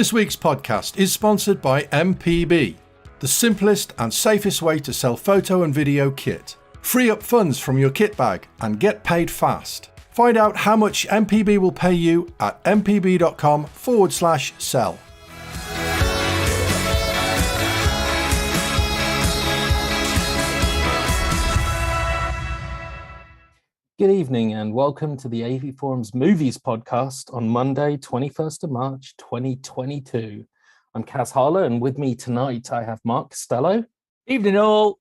This week's podcast is sponsored by MPB, the simplest and safest way to sell photo and video kit. Free up funds from your kit bag and get paid fast. Find out how much MPB will pay you at mpb.com/sell. Good evening and welcome to the AV Forums Movies podcast on Monday, 21st of March, 2022. I'm Kaz Harlow, and with me tonight I have Mark Costello. Evening all.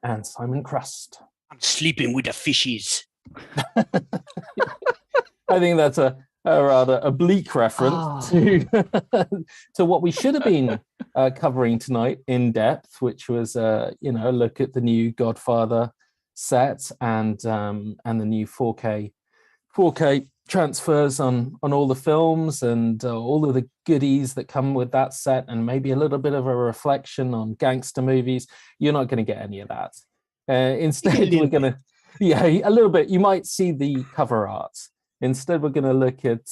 And Simon Crust. I'm sleeping with the fishes. I think that's a rather oblique reference to what we should have been covering tonight in depth, which was a look at the new Godfather set and the new 4K transfers on all the films and all of the goodies that come with that set, and maybe a little bit of a reflection on gangster movies. You're not going to get any of that. Instead, we're going to, a little bit. You might see the cover art. Instead, we're going to look at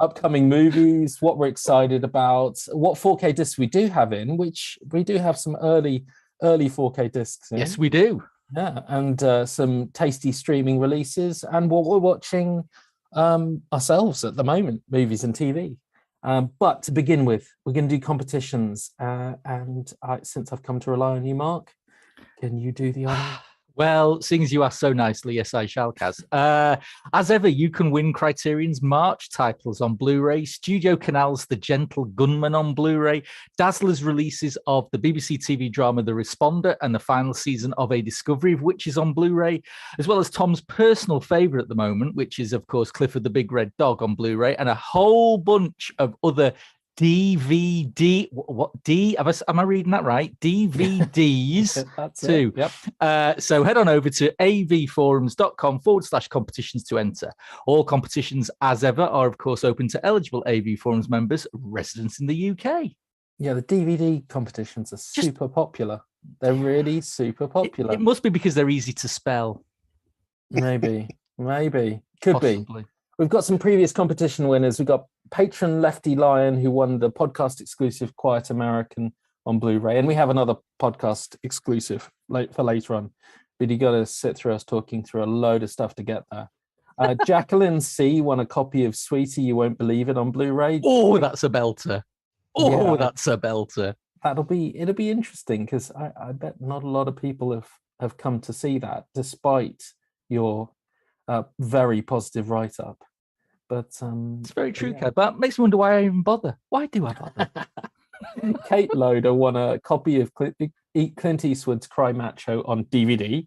upcoming movies, what we're excited about, what 4K discs we do have in, which we do have some early 4K discs in. Yes, we do. Yeah, and some tasty streaming releases, and what we're watching ourselves at the moment, movies and TV. But to begin with, we're going to do competitions. And since I've come to rely on you, Mark, can you do the honor? Well, seeing as you asked so nicely, yes, I shall, Kaz. As ever, you can win Criterion's March titles on Blu-ray, Studio Canal's The Gentle Gunman on Blu-ray, Dazzler's releases of the BBC TV drama The Responder and the final season of A Discovery of Witches on Blu-ray, as well as Tom's personal favourite at the moment, which is, of course, Clifford the Big Red Dog on Blu-ray, and a whole bunch of other DVD, am I reading that right? DVDs too. Yep. So head on over to avforums.com/competitions to enter. All competitions, as ever, are of course open to eligible AV Forums members residents in the UK. Yeah, the DVD competitions are super popular. They're really super popular. It must be because they're easy to spell. Maybe. Could Possibly. be. We've got some previous competition winners. We've got patron Lefty Lion, who won the podcast exclusive Quiet American on Blu-ray. And we have another podcast exclusive for later on. But you got to sit through us talking through a load of stuff to get there. Jacqueline C won a copy of Sweetie, You Won't Believe It on Blu-ray. Oh, that's a belter. Oh, yeah. That's a belter. It'll be interesting because I bet not a lot of people have come to see that, despite your very positive write-up. But it's very true, Kat. But makes me wonder why I even bother. Why do I bother? Kate Loader won a copy of Clint Eastwood's Cry Macho on DVD.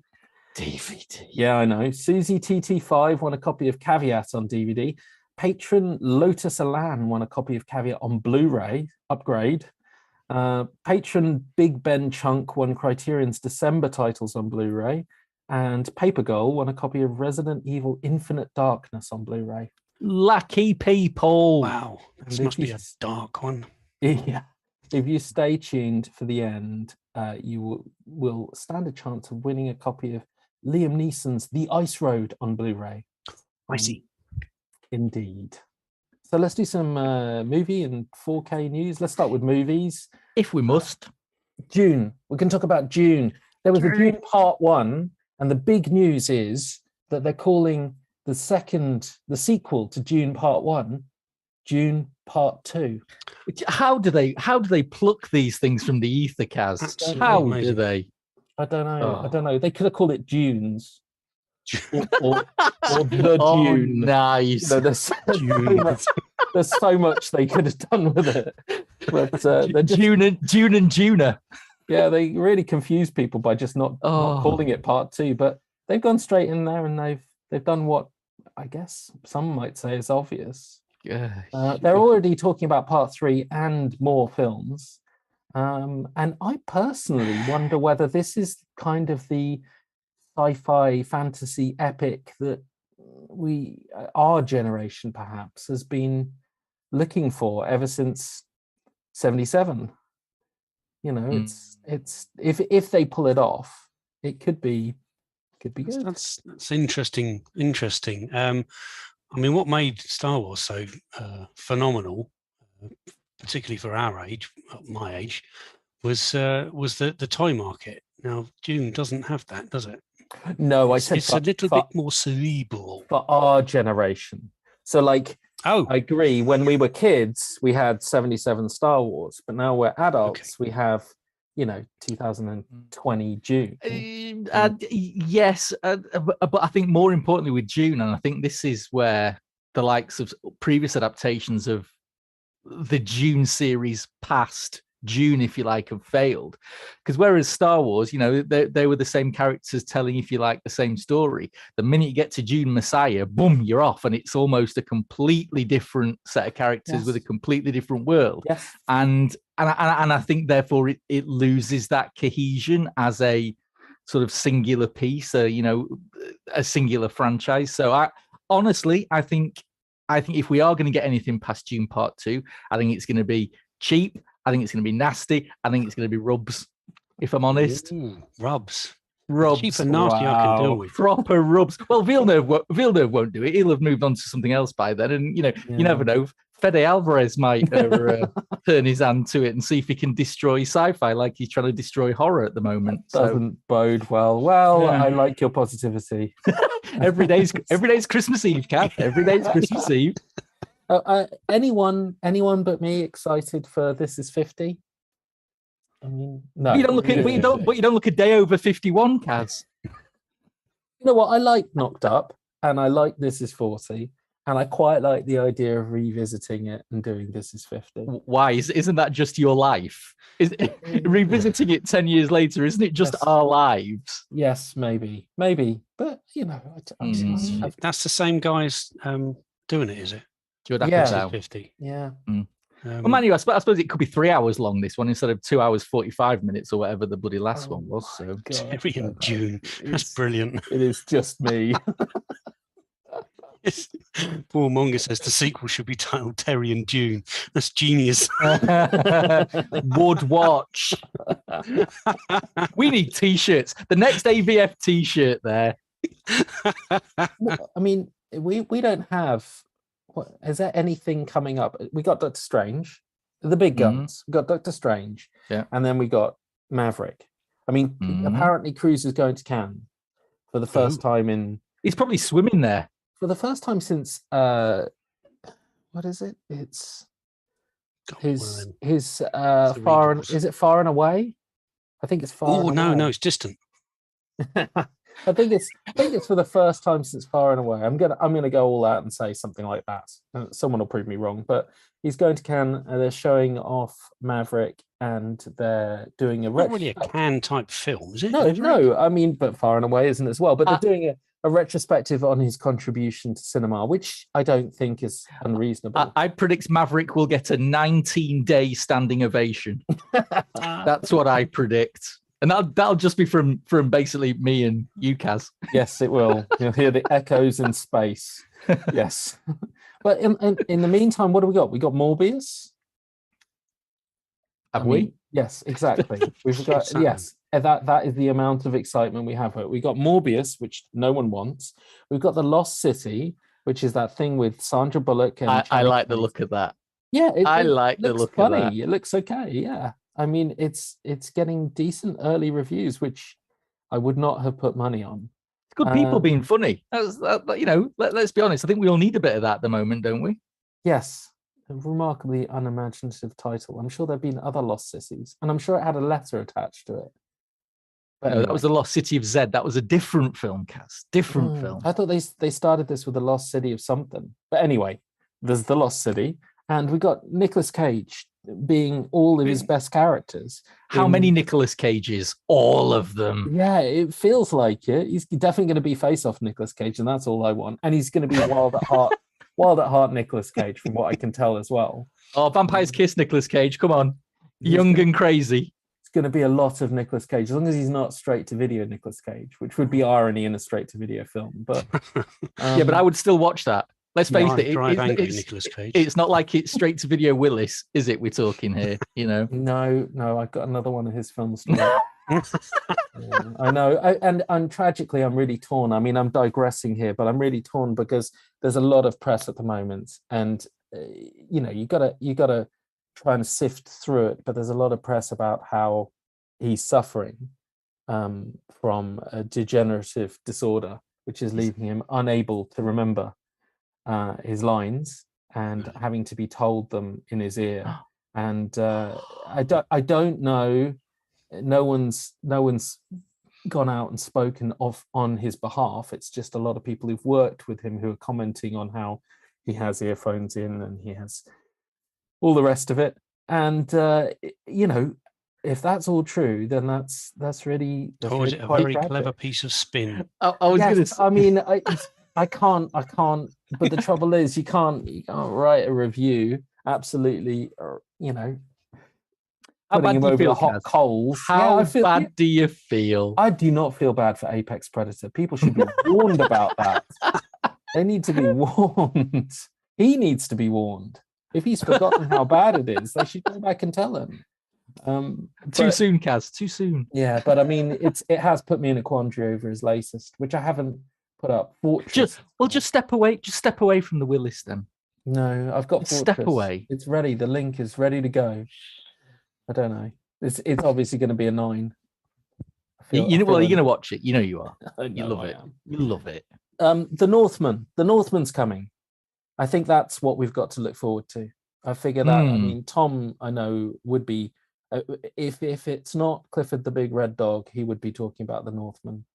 Yeah, I know. Susie TT5 won a copy of Caveat on DVD. Patron Lotus Alan won a copy of Caveat on Blu-ray, upgrade. Patron Big Ben Chunk won Criterion's December titles on Blu-ray. And Paper Girl won a copy of Resident Evil Infinite Darkness on Blu-ray. Lucky people. Wow, this must be a dark one. Yeah. If you stay tuned for the end, you will stand a chance of winning a copy of Liam Neeson's The Ice Road on Blu-ray. I see. Indeed. So let's do some movie and 4K news. Let's start with movies. If we must. Dune. We can talk about Dune. There was a Dune Part 1, and the big news is that they're calling the sequel to Dune Part 1, Dune Part 2. How do they pluck these things from the ether, Kaz? Absolutely How amazing. do they? I don't know. Oh. I don't know. They could have called it Dunes. or the Dune. Nice. There's so much they could have done with it. But Dune and Juna. Yeah, they really confuse people by just not calling it Part 2. But they've gone straight in there and they've done what I guess some might say is obvious. They're already talking about Part 3 and more films. And I personally wonder whether this is kind of the sci-fi fantasy epic that our generation perhaps has been looking for ever since 77. It's if they pull it off, it could be good. That's interesting. I mean, what made Star Wars so phenomenal particularly for our age, my age, was the toy market. Now, Dune doesn't have that, does it? No, I said it's a little bit more cerebral for our generation. So, like, I agree. When we were kids, we had 77 Star Wars, but now we're adults. We have, 2020 June. Yes, but I think more importantly with Dune, and I think this is where the likes of previous adaptations of the Dune series past Dune, if you like, have failed. Because whereas Star Wars, they were the same characters telling, if you like, the same story. The minute you get to Dune Messiah, boom, you're off, and it's almost a completely different set of characters with a completely different world. Yes. And I think therefore it loses that cohesion as a sort of singular piece, a singular franchise. So I think if we are going to get anything past Dune Part 2, I think it's going to be cheap. I think it's going to be nasty. I think it's going to be rubs, if I'm honest. Ooh, rubs. Rubs. Cheap and nasty I can deal with. Proper rubs. Well, Villeneuve won't do it. He'll have moved on to something else by then. And, you never know. Fede Alvarez might turn his hand to it and see if he can destroy sci-fi like he's trying to destroy horror at the moment. Doesn't bode well. Well, I like your positivity. Every day's Christmas Eve, Kat. Every day's Christmas Eve. Anyone but me excited for This Is 50? I mean, no. You don't look a day over 51, Kaz. You know what? I like Knocked Up, and I like This Is 40, and I quite like the idea of revisiting it and doing This Is 50. Why? Isn't that just your life? Revisiting it 10 years later, isn't it just our lives? Yes, maybe. But, that's the same guys doing it, is it? Yeah. 50. Yeah. Well, Manu, I suppose it could be 3 hours long, this one, instead of 2 hours 45 minutes or whatever the bloody last one was. So Terry and Dune. That's brilliant. It is just me. Paul Monger says the sequel should be titled Terry and Dune. That's genius. Would watch. We need t-shirts. The next AVF t-shirt there. I mean, we don't have... Is there anything coming up? We got Doctor Strange, the big guns. We got Doctor Strange, and then we got Maverick. I mean, apparently Cruise is going to Cannes for the first time in... He's probably swimming there. For the first time since... what is it? It's his Far and... Is it Far and Away? I think it's Far and Away. No, it's Distant. I think it's for the first time since Far and Away. I'm gonna go all out and say something like that. Someone will prove me wrong, but he's going to Cannes. They're showing off Maverick, and they're doing not really a Cannes type film, is it? No. I mean, but Far and Away isn't as well. But they're doing a retrospective on his contribution to cinema, which I don't think is unreasonable. I predict Maverick will get a 19-day standing ovation. That's what I predict. And that'll just be from basically me and you, Kaz. Yes, it will. You'll hear the echoes in space. Yes. But in the meantime, what do we got? We got Morbius. Have we? Yes, exactly. We've got that is the amount of excitement we have. We got Morbius, which no one wants. We've got The Lost City, which is that thing with Sandra Bullock. And I like the look of that. Yeah, I like the look of that. It looks okay. Yeah. I mean, it's getting decent early reviews, which I would not have put money on. It's good people being funny. Let's be honest. I think we all need a bit of that at the moment, don't we? Yes. A remarkably unimaginative title. I'm sure there have been other Lost Cities, and I'm sure it had a letter attached to it. But no, that was The Lost City of Zed. That was a different film, Cass. Different film. I thought they started this with The Lost City of something. But anyway, there's The Lost City, and we got Nicolas Cage being all of his best characters. How many Nicolas Cages? All of them. Yeah, it feels like it. He's definitely going to be face-off Nicolas Cage, and that's all I want. And he's going to be wild at heart Nicolas Cage, from what I can tell as well. Oh, Vampire's Kiss Nicolas Cage, come on. Young and crazy. It's going to be a lot of Nicolas Cage, as long as he's not straight-to-video Nicolas Cage, which would be irony in a straight-to-video film. But yeah, but I would still watch that. Let's face it, Nicolas Cage. It's not like it's straight to video Willis, is it? We're talking here, No, I've got another one of his films. I know, and tragically, I'm really torn. I mean, I'm digressing here, but I'm really torn because there's a lot of press at the moment, and you gotta trying to sift through it, but there's a lot of press about how he's suffering from a degenerative disorder, which is leaving him unable to remember his lines and having to be told them in his ear. And I don't know. No one's gone out and spoken on his behalf. It's just a lot of people who've worked with him who are commenting on how he has earphones in and he has all the rest of it. And if that's all true, then that's really is it a quite very tragic. clever piece of spin? I was Yes, going to. I mean, I can't. But the trouble is, you can't write a review. Absolutely, How putting bad him do you over feel, the hot Kaz? coals. How I feel, bad do you feel? I do not feel bad for Apex Predator. People should be warned about that. They need to be warned. He needs to be warned. If he's forgotten how bad it is, they should go back and tell him. Too soon, Kaz. Too soon. Yeah, but I mean, it has put me in a quandary over his latest, which I haven't put up. Fortress. Just step away. Just step away from the Willis then. No, I've got Just Fortress. step away. It's ready. The link is ready to go. I don't know. It's obviously going to be a 9. You're going to watch it. You know you are. You love it. Am. You love it. The Northman. The Northman's coming. I think that's what we've got to look forward to. I figure that. I mean, Tom, I know, would be if it's not Clifford the Big Red Dog, he would be talking about the Northman.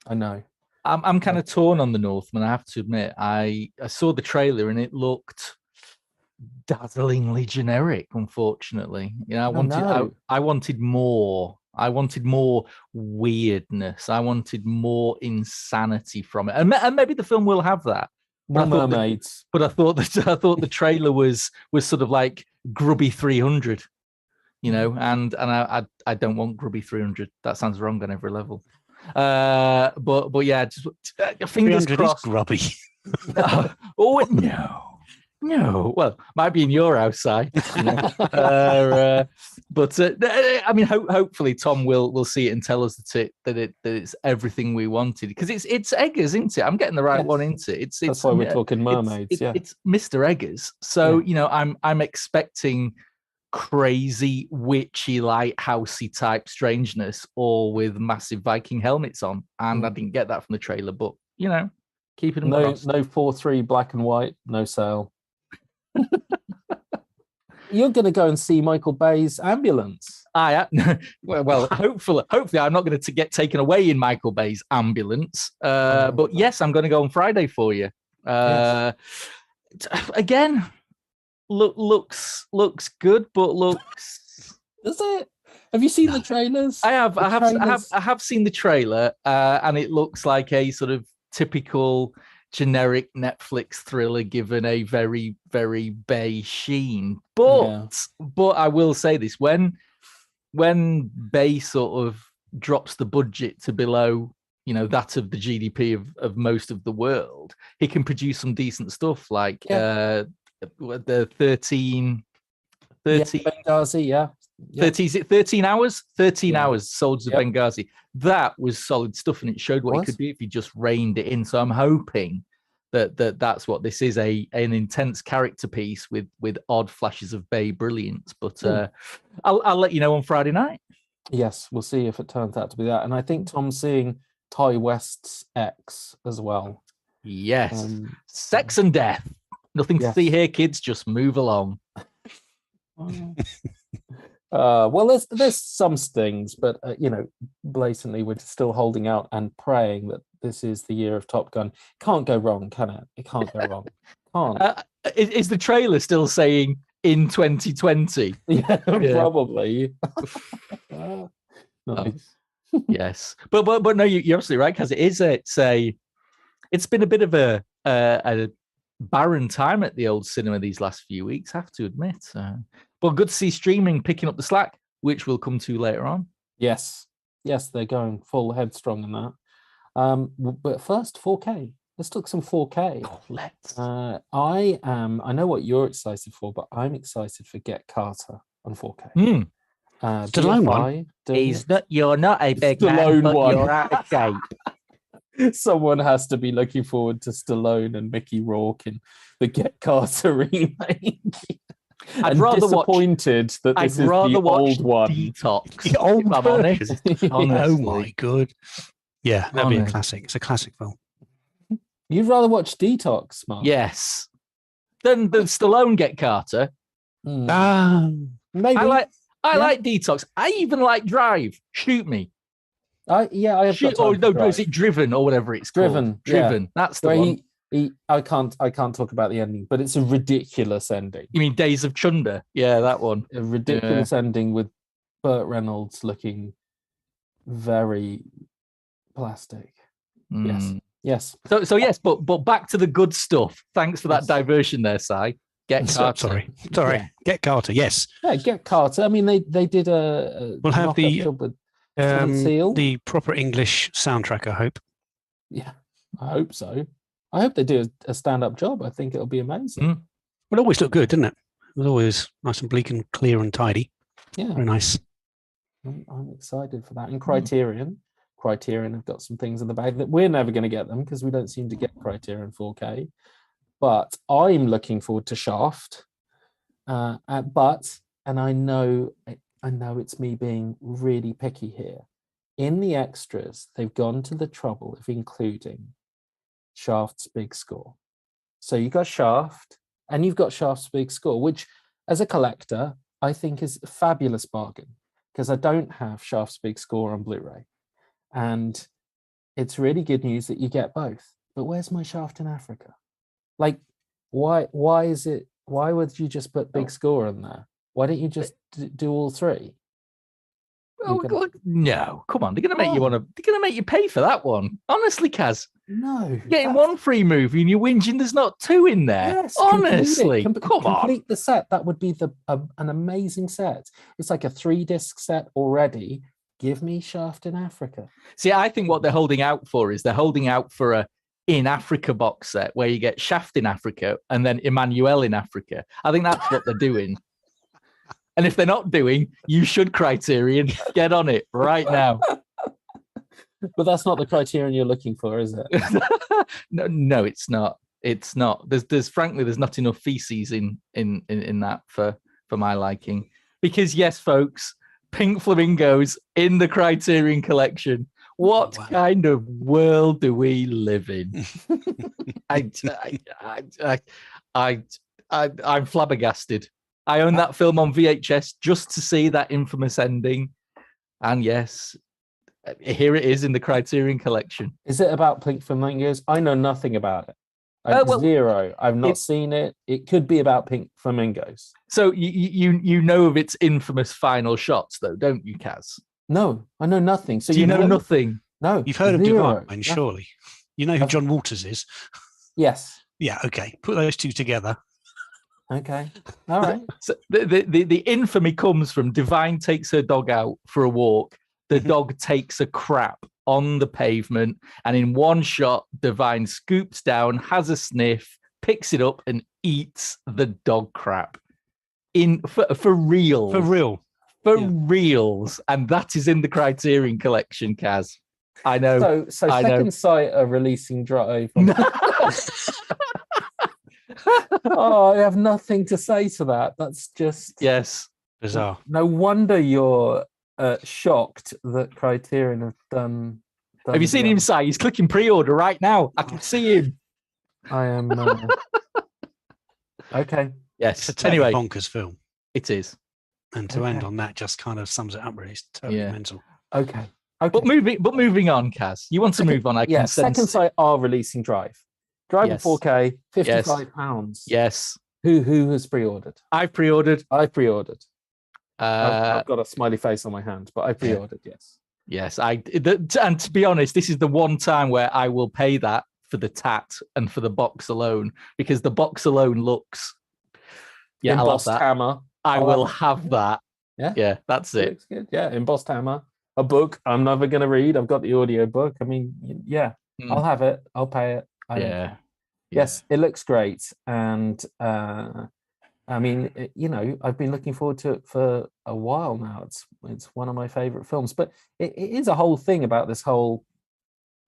I know. I'm kind of torn on the Northman. I have to admit, I saw the trailer and it looked dazzlingly generic. Unfortunately, I wanted more. I wanted more weirdness. I wanted more insanity from it, and maybe the film will have that. More mermaids. But I thought the trailer was sort of like Grubby 300, and I don't want Grubby 300. That sounds wrong on every level. But yeah, just fingers crossed. Is grubby. Oh no. Well, might be in your house, Si. But I mean, hopefully Tom will see it and tell us that it's everything we wanted, because it's Eggers, isn't it? I'm getting the right one into it. That's why we're talking mermaids. It's Mr. Eggers. So I'm expecting crazy witchy lighthousey type strangeness, all with massive Viking helmets on, and I didn't get that from the trailer. But keeping them crossed. No 4:3 black and white, no sale. You're going to go and see Michael Bay's Ambulance. Well, hopefully I'm not going to get taken away in Michael Bay's Ambulance. But yes, I'm going to go on Friday for you. Yes. Again, looks good, but looks. Does it? Have you seen the trailers? I have seen the trailer, and it looks like a sort of typical generic Netflix thriller given a very, very Bay sheen. But I will say this, when Bay sort of drops the budget to below that of the GDP of most of the world, he can produce some decent stuff like the 13 Benghazi, 13 hours? 13 hours, Soldiers of Benghazi. That was solid stuff, and it showed what it could be if you just reined it in. So I'm hoping that's what this is, an intense character piece with odd flashes of Bay brilliance. But I'll let you know on Friday night. Yes, we'll see if it turns out to be that. And I think Tom's seeing Ty West's X as well. Yes. Sex and death. Nothing to see here, kids. Just move along. Well, there's some stings, but blatantly we're still holding out and praying that this is the year of Top Gun. Can't go wrong, can it? It can't go wrong. Can't. Is the trailer still saying in 2020? Yeah, probably. Nice. Yes, but no, you're absolutely right, because it's been a bit of a barren time at the old cinema these last few weeks, I have to admit. But good to see streaming picking up the slack, which we'll come to later on. Yes, they're going full headstrong in that. But first, 4K. Let's look some 4K. Oh, let's. I know what you're excited for, but I'm excited for Get Carter on 4K. Stallone one. You're not a big man, but you're out of shape. Someone has to be looking forward to Stallone and Mickey Rourke in the Get Carter remake. I'd rather watch. Disappointed that I'd this is rather the watch old one. Detox. The old if I'm honest. version. Oh Honestly. my god! Yeah, that'd be a Honest. classic. It's a classic film. You'd rather watch Detox, Mark? Yes. Then the Stallone Get Carter. Maybe. I like Detox. I even like Drive. Shoot me. I have Shoot, got or time no, for Drive. is it Driven or whatever it's Driven, called? Driven. That's the Where one. I can't talk about the ending, but it's a ridiculous ending. You mean Days of Chunder? Yeah, that one. A ridiculous ending with Burt Reynolds looking very plastic. Yes. So yes, but back to the good stuff. Thanks for that diversion there, Si. Get Carter. Sorry. Yeah. Get Carter. Yes. Yeah, Get Carter. I mean, they did a We'll have the proper English soundtrack, I hope. Yeah, I hope so. I hope they do a stand-up job. I think it'll be amazing. It always looked good, didn't it? It was always nice and bleak and clear and tidy. Yeah, very nice. I'm excited for that. And Criterion have got some things in the bag that we're never going to get them because we don't seem to get Criterion 4K. But I'm looking forward to Shaft. And I know it's me being really picky here. In the extras, they've gone to the trouble of including Shaft's big score. So you've got Shaft and you've got Shaft's big score, which as a collector, I think is a fabulous bargain because I don't have Shaft's big score on Blu-ray. And it's really good news that you get both. But where's my Shaft in Africa? Like, why would you just put big score on there? Why don't you just do all three? No, come on. They're going to make you want to. They're going to make you pay for that one. Honestly, Kaz. No. You're getting one free movie and you're whinging there's not two in there. Yes, honestly, come on. Complete the set. That would be an amazing set. It's like a 3-disc set already. Give me Shaft in Africa. See, I think what they're holding out for is they're holding out for a in Africa box set where you get Shaft in Africa and then Emmanuel in Africa. I think that's what they're doing. And if they're not doing, you should Criterion get on it right now. But that's not the Criterion you're looking for, is it? No, it's not. It's not. There's frankly, there's not enough feces in that for my liking. Because yes, folks, Pink Flamingos in the Criterion collection. What kind of world do we live in? I'm flabbergasted. I own that film on VHS just to see that infamous ending. And yes, here it is in the Criterion collection. Is it about Pink Flamingos? I know nothing about it. Zero. I've not seen it. It could be about Pink Flamingos. So you know of its infamous final shots, though, don't you, Kaz? No, I know nothing. So you know nothing? No. You've heard of Divine, surely. You know who John Waters is? Yes. Yeah, okay. Put those two together. Okay. All right. So the infamy comes from Divine takes her dog out for a walk. The dog takes a crap on the pavement, and in one shot, Divine scoops down, has a sniff, picks it up, and eats the dog crap. For real. For real. For reals. And that is in the Criterion collection, Kaz. I know. So Second Sight are releasing Drive. Oh, I have nothing to say to that. That's just bizarre. No wonder you're shocked that Criterion have done. Have you seen him say he's clicking pre-order right now? I can see him. I am. Okay. Yes. It's a anyway, bonkers film. It is. And to end on that just kind of sums it up. Really, it's totally mental. Okay. But moving on, Kaz. You want to move on? I can sense. Second Sight are releasing Drive. Drive in 4K, £55. Yes. Who has pre-ordered? I've pre-ordered. I've got a smiley face on my hand, but I pre-ordered. Yes. Yes. And to be honest, this is the one time where I will pay that for the tat and for the box alone, because the box alone looks. Yeah, embossed I love that. hammer. I will have that. Yeah, that's it. Looks good. Yeah, embossed hammer. A book I'm never going to read. I've got the audio book. I mean, I'll have it. I'll pay it. Yes, it looks great. And I mean, I've been looking forward to it for a while now. It's one of my favorite films, but it is a whole thing about this whole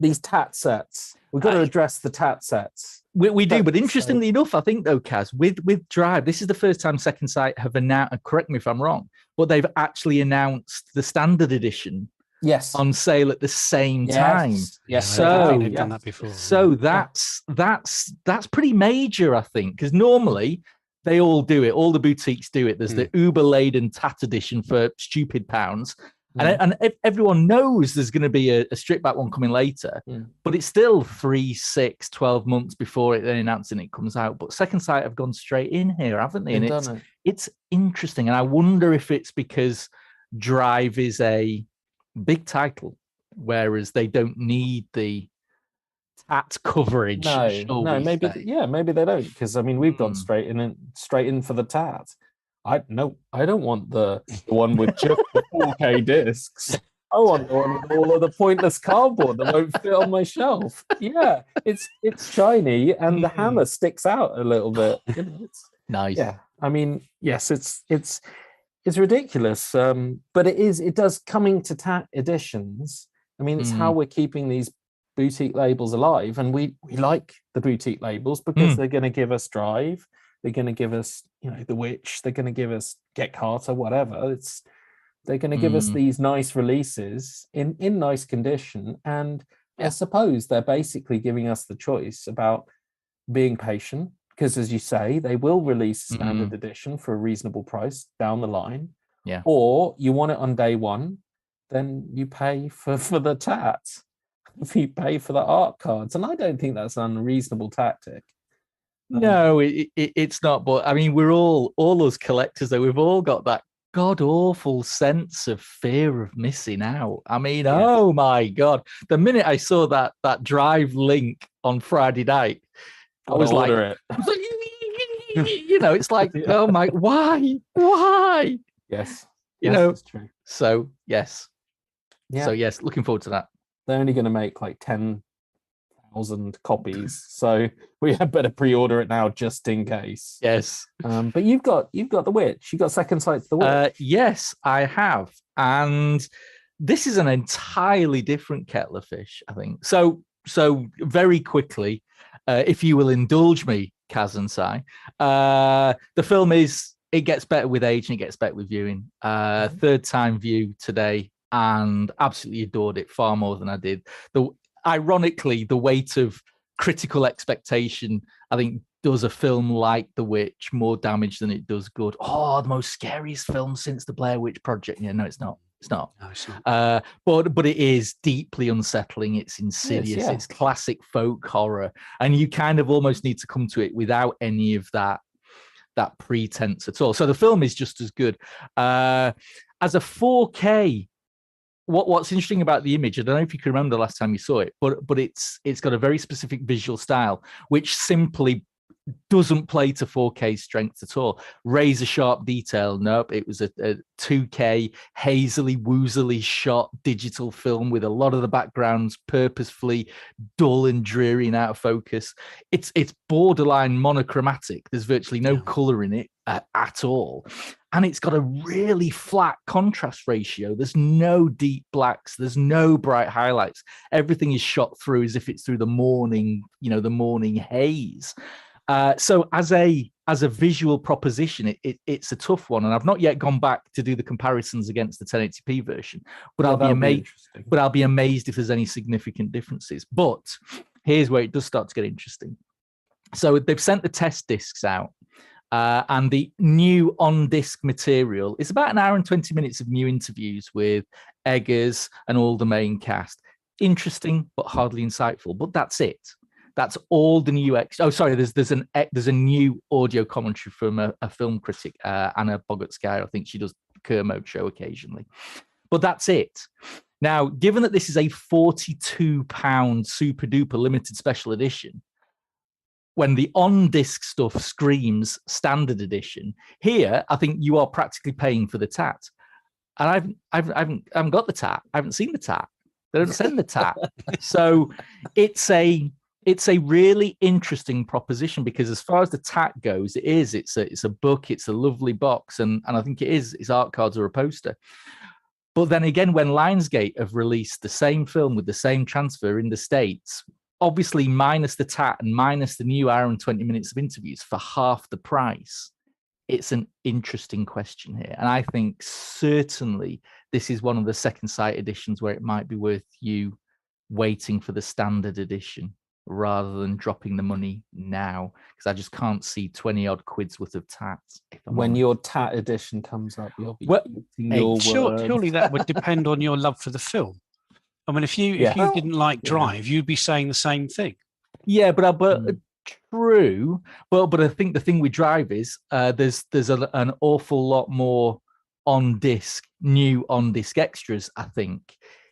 these tat sets. We've got to address the tat sets. We do, but interestingly enough, I think though, Kaz, with Drive, this is the first time Second Sight have announced. Correct me if I'm wrong, but they've actually annoued the standard edition. Yes. On sale at the same time. Yes. So they've done that before. So that's pretty major, I think, because normally they all do it. All the boutiques do it. There's the uber laden tat edition for stupid pounds. And everyone knows there's going to be a strip back one coming later, but it's still 3, 6, 12 months before they're announcing it comes out. But Second Sight have gone straight in here, haven't they? And it's interesting. And I wonder if it's because Drive is a big title, whereas they don't need the tat coverage. No, maybe they don't, because I mean we've gone straight in for the tat. I don't want the one with just the 4K discs. I want the one with all of the pointless cardboard that won't fit on my shelf. Yeah, it's shiny and the hammer sticks out a little bit. It's nice. Yeah, I mean, yes, it's ridiculous. But it does coming to tat editions. I mean, it's how we're keeping these boutique labels alive, and we like the boutique labels because they're going to give us Drive. They're going to give us, The Witch. They're going to give us Get Carter, whatever. They're going to give us these nice releases in nice condition. And I suppose they're basically giving us the choice about being patient, because as you say, they will release a standard edition for a reasonable price down the line. Yeah. Or you want it on day one, then you pay for the tat. If you pay for the art cards. And I don't think that's an unreasonable tactic. No, it's not. But I mean, we're all us collectors, though. We've all got that god awful sense of fear of missing out. I mean, oh my God. The minute I saw that Drive link on Friday night, I was like, it's like, oh my, why? Yes. That's true. So, yes. Yeah. So, yes, looking forward to that. They're only going to make like 10,000 copies, so we had better pre-order it now just in case. Yes. But you've got The Witch. You've got Second Sight's The Witch. Yes, I have. And this is an entirely different kettle of fish, I think. So very quickly, if you will indulge me, Kaz and Sai, the film it gets better with age and it gets better with viewing. Third time view today, and absolutely adored it far more than I did. Ironically, the weight of critical expectation, I think, does a film like The Witch more damage than it does good. Oh, the most scariest film since the Blair Witch Project. Yeah, no, it's not. It's not. No, it's not. But it is deeply unsettling. It's insidious. It's classic folk horror, and you kind of almost need to come to it without any of that pretense at all. So the film is just as good. As a 4K. What's interesting about the image, I don't know if you can remember the last time you saw it, but it's got a very specific visual style, which simply doesn't play to 4K strength at all. Razor sharp detail, nope. It was a 2K hazily woozily shot digital film with a lot of the backgrounds purposefully dull and dreary and out of focus. It's borderline monochromatic. There's virtually no color in it at all. And it's got a really flat contrast ratio. There's no deep blacks. There's no bright highlights. Everything is shot through as if it's through the morning, the morning haze. So as a visual proposition, it's a tough one. And I've not yet gone back to do the comparisons against the 1080p version, but I'll be amazed if there's any significant differences. But here's where it does start to get interesting. So they've sent the test discs out. And the new on-disc material is about an hour and 20 minutes of new interviews with Eggers and all the main cast. Interesting, but hardly insightful. But that's it. That's all the new. There's a new audio commentary from a film critic, Anna Bogotsky. I think she does Kermode show occasionally. But that's it. Now, given that this is a £42 super duper limited special edition, when the on-disc stuff screams standard edition, here I think you are practically paying for the tat. And I haven't got the tat. I haven't seen the tat. They don't send the tat. So it's a really interesting proposition, because as far as the tat goes, it's a book. It's a lovely box, and I think it's art cards or a poster. But then again, when Lionsgate have released the same film with the same transfer in the States, obviously minus the tat and minus the new hour and 20 minutes of interviews for half the price, it's an interesting question here. And I think certainly this is one of the second sight editions where it might be worth you waiting for the standard edition rather than dropping the money now, because I just can't see 20 odd quid's worth of tat. When your tat edition comes up, you'll be surely that would depend on your love for the film. I mean, if you didn't like Drive, you'd be saying the same thing. Yeah, but true. But I think the thing with Drive is there's an awful lot more new on disc extras. I think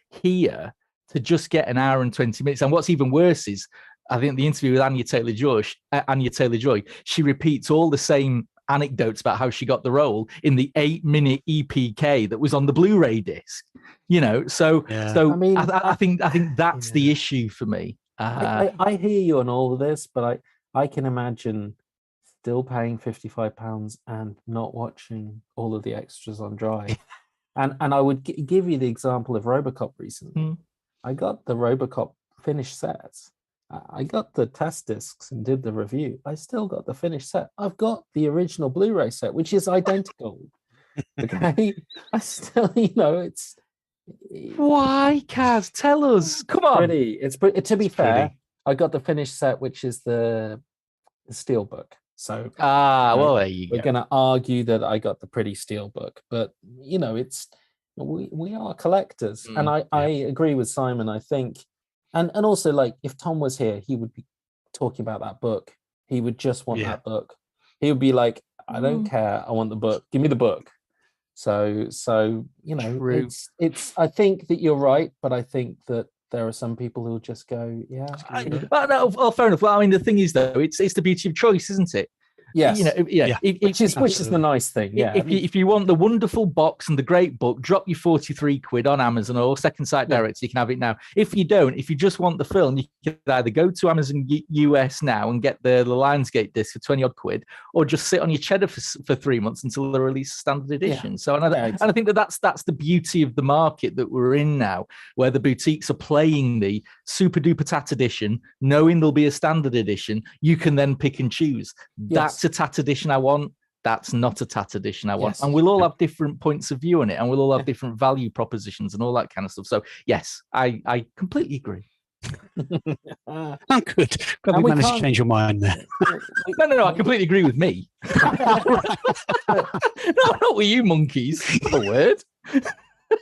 here, to just get an hour and 20 minutes. And what's even worse is, I think the interview with Anya Taylor-Joy, she repeats all the same anecdotes about how she got the role in the 8-minute EPK that was on the Blu-ray disc. So I mean, I think that's the issue for me. I hear you on all of this, but I can imagine still paying £55 and not watching all of the extras on Drive. and I would give you the example of RoboCop recently. I got the RoboCop finished sets. I got the test discs and did the review. I still got the finished set. I've got the original Blu-ray set, which is identical. Okay, I still, it's. Why, Kaz? Tell us. Come on. It's pretty. To be fair, I got the finished set, which is the Steelbook. So well, there you go. We're going to argue that I got the pretty Steelbook, but it's. We are collectors, and I agree with Simon. I think, and also, like, if Tom was here, he would be talking about that book. He would just want that book. He would be like, I don't care. I want the book. Give me the book. So True. It's. I think that you're right, but I think that there are some people who'll just go, fair enough. Well, I mean, the thing is, though, it's the beauty of choice, isn't it? Yes. Which is the nice thing. Yeah. If you want the wonderful box and the great book, drop your 43 quid on Amazon or Second Sight Direct. You can have it now. If you don't, if you just want the film, you can either go to Amazon US now and get the Lionsgate disc for 20 odd quid, or just sit on your cheddar for 3 months until they release standard edition. So, and I think that's the beauty of the market that we're in now, where the boutiques are playing the super duper tat edition, knowing there'll be a standard edition. You can then pick and choose. That's a tat edition I want. That's not a tat edition I want. And we'll all have different points of view on it, and we'll all have different value propositions and all that kind of stuff. So yes, I completely agree. I'm good. Glad we managed to change your mind there. No, I completely agree with me. No, not with you monkeys. The word.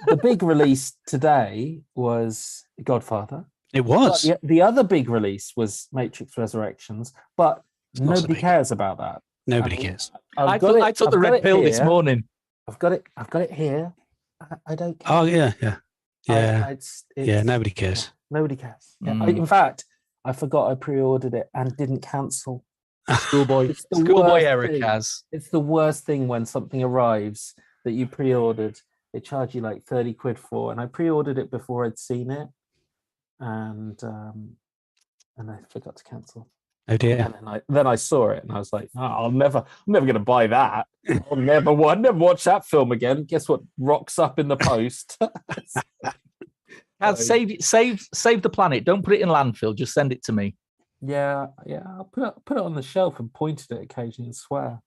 The big release today was Godfather. It was. But the other big release was Matrix Resurrections, but nobody cares about that. Nobody cares. I took the red pill this morning. I've got it here. I don't care. Oh yeah. Nobody cares. Nobody cares. Yeah. In fact, I forgot I pre-ordered it and didn't cancel. Schoolboy Eric has. It's the worst thing when something arrives that you pre-ordered. They charge you like 30 quid for, and I pre-ordered it before I'd seen it, and I forgot to cancel. Oh dear! And then I saw it, and I was like, I'm never going to buy that. I'll never watch that film again. Guess what rocks up in the post? Save the planet. Don't put it in landfill. Just send it to me. Yeah. I'll put it on the shelf and point at it occasionally and swear.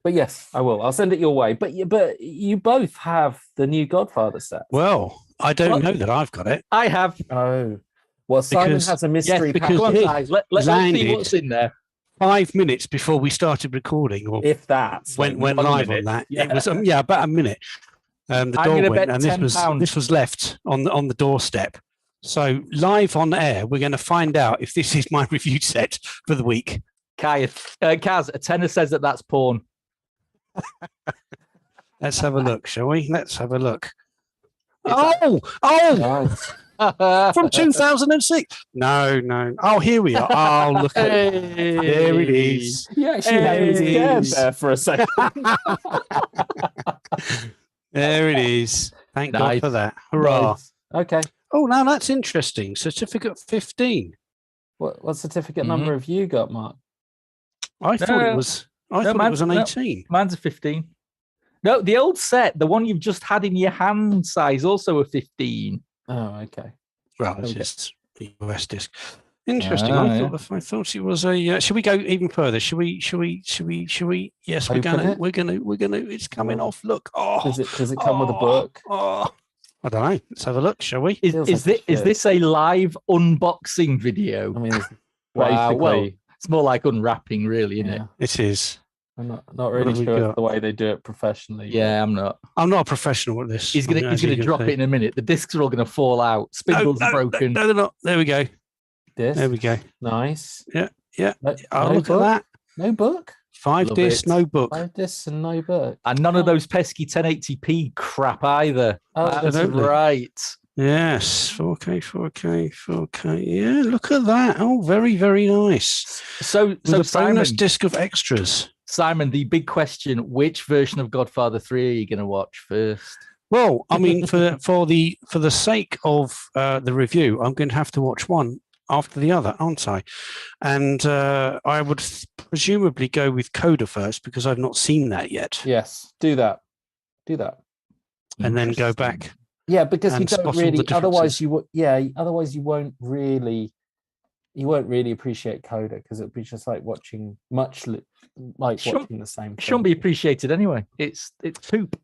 But yes, I will. I'll send it your way. But you both have the new Godfather set. Well, I don't know that I've got it. I have. Oh. Well, Simon has a mystery pack. Let's see what's in there. 5 minutes before we started recording, or if that went live on that. Yeah. It was about a minute. The door went, and this was left on the doorstep. So live on air, we're going to find out if this is my review set for the week. Kaz, a tenor says that's porn. Let's have a look, shall we? Let's have a look. Nice. From 2006. No. Oh, here we are. Oh, look at it. There it is. Yeah, actually had me scared there for a second. There it is. Thank God for that. Hurrah. Nice. Okay. Oh, now that's interesting. Certificate 15. What certificate number have you got, Mark? I thought it was an 18. Mine's a 15. No, the old set, the one you've just had in your hand size, also a 15. Oh, okay. Well, it's just the US disc. Interesting. I thought it was a. Should we go even further? Should we? Yes, we're gonna. It's coming off. Look. Oh, does it come with a book? Oh, I don't know. Let's have a look, shall we? Is this a live unboxing video? I mean, wow. Well, it's more like unwrapping, really, isn't it? It is. I'm not really sure it's the way they do it professionally. Yeah, I'm not. I'm not a professional at this. He's gonna drop it in a minute. The discs are all gonna fall out. Spindles are broken. No, they're not. There we go. There we go. Nice. Yeah. No look at that. No book. 5 discs, no book. 5 discs and no book. And none of those pesky 1080p crap either. Oh, that's right. Yes, 4K. Yeah, look at that. Oh, very, very nice. So Simon, bonus disc of extras. Simon, the big question: which version of Godfather 3 are you going to watch first? Well, I mean, for the sake of the review, I'm going to have to watch one after the other, aren't I? And I would presumably go with Coda first because I've not seen that yet. Yes, do that. And then go back. Yeah, because you don't really. Otherwise, you won't really appreciate Coda because it'd be just like watching watching the same. Shouldn't be appreciated anyway. It's poop.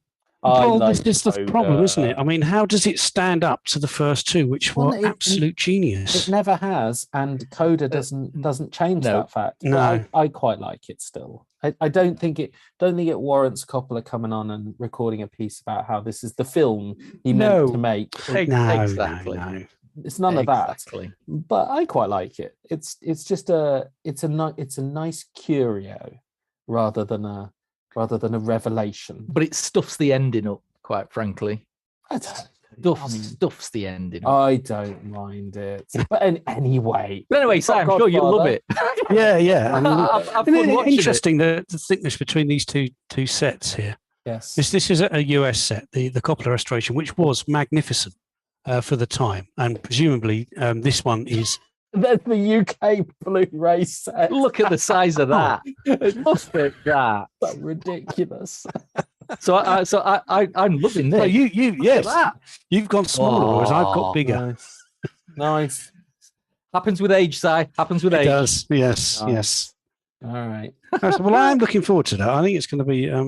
Well, this is the problem, isn't it? I mean, how does it stand up to the first two, which were absolute genius? It never has, and Coda doesn't change that fact. No, I quite like it still. I don't think it warrants Coppola coming on and recording a piece about how this is the film he meant to make. Exactly. No. It's none of that. But I quite like it. It's just a nice curio rather than a revelation. But it stuffs the ending up, quite frankly. Stuffs the ending up. I don't mind it. But anyway. But anyway, Sam, I'm sure you'll love it. Yeah. I've interesting the thickness between these two sets here. Yes. This is a US set, the Coppola restoration, which was magnificent for the time. And presumably this one is... There's the UK Blu-ray set. Look at the size of that. Look at that. That's ridiculous. So I'm loving this. So yes, you've gone smaller, whereas I've got bigger. Nice. Happens with age, Si. Happens with age. It does. Yes. All right. Well, I'm looking forward to that. I think it's going to be. I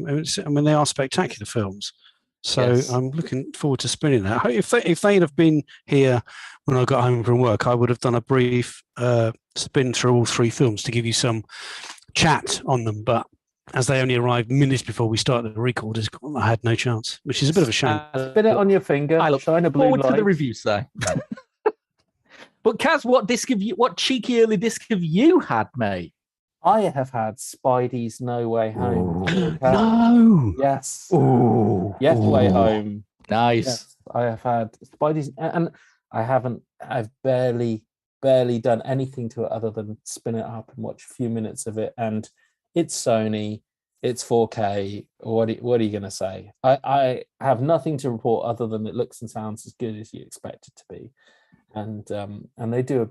mean, they are spectacular films. So I'm looking forward to spinning that. If they'd have been here when I got home from work, I would have done a brief spin through all 3 films to give you some chat on them. But as they only arrived minutes before we started the record, I had no chance, which is a bit of a shame. Spin it on your finger. I look forward to the review, Si. But Kaz, what cheeky early disc have you had, mate? I have had Spidey's No Way Home. No. Yes. Ooh. Yes, Way Home. Nice. Yes, I have had Spidey's, and I've barely done anything to it other than spin it up and watch a few minutes of it. And it's Sony, it's 4K. What are you going to say? I have nothing to report other than it looks and sounds as good as you expect it to be. And they do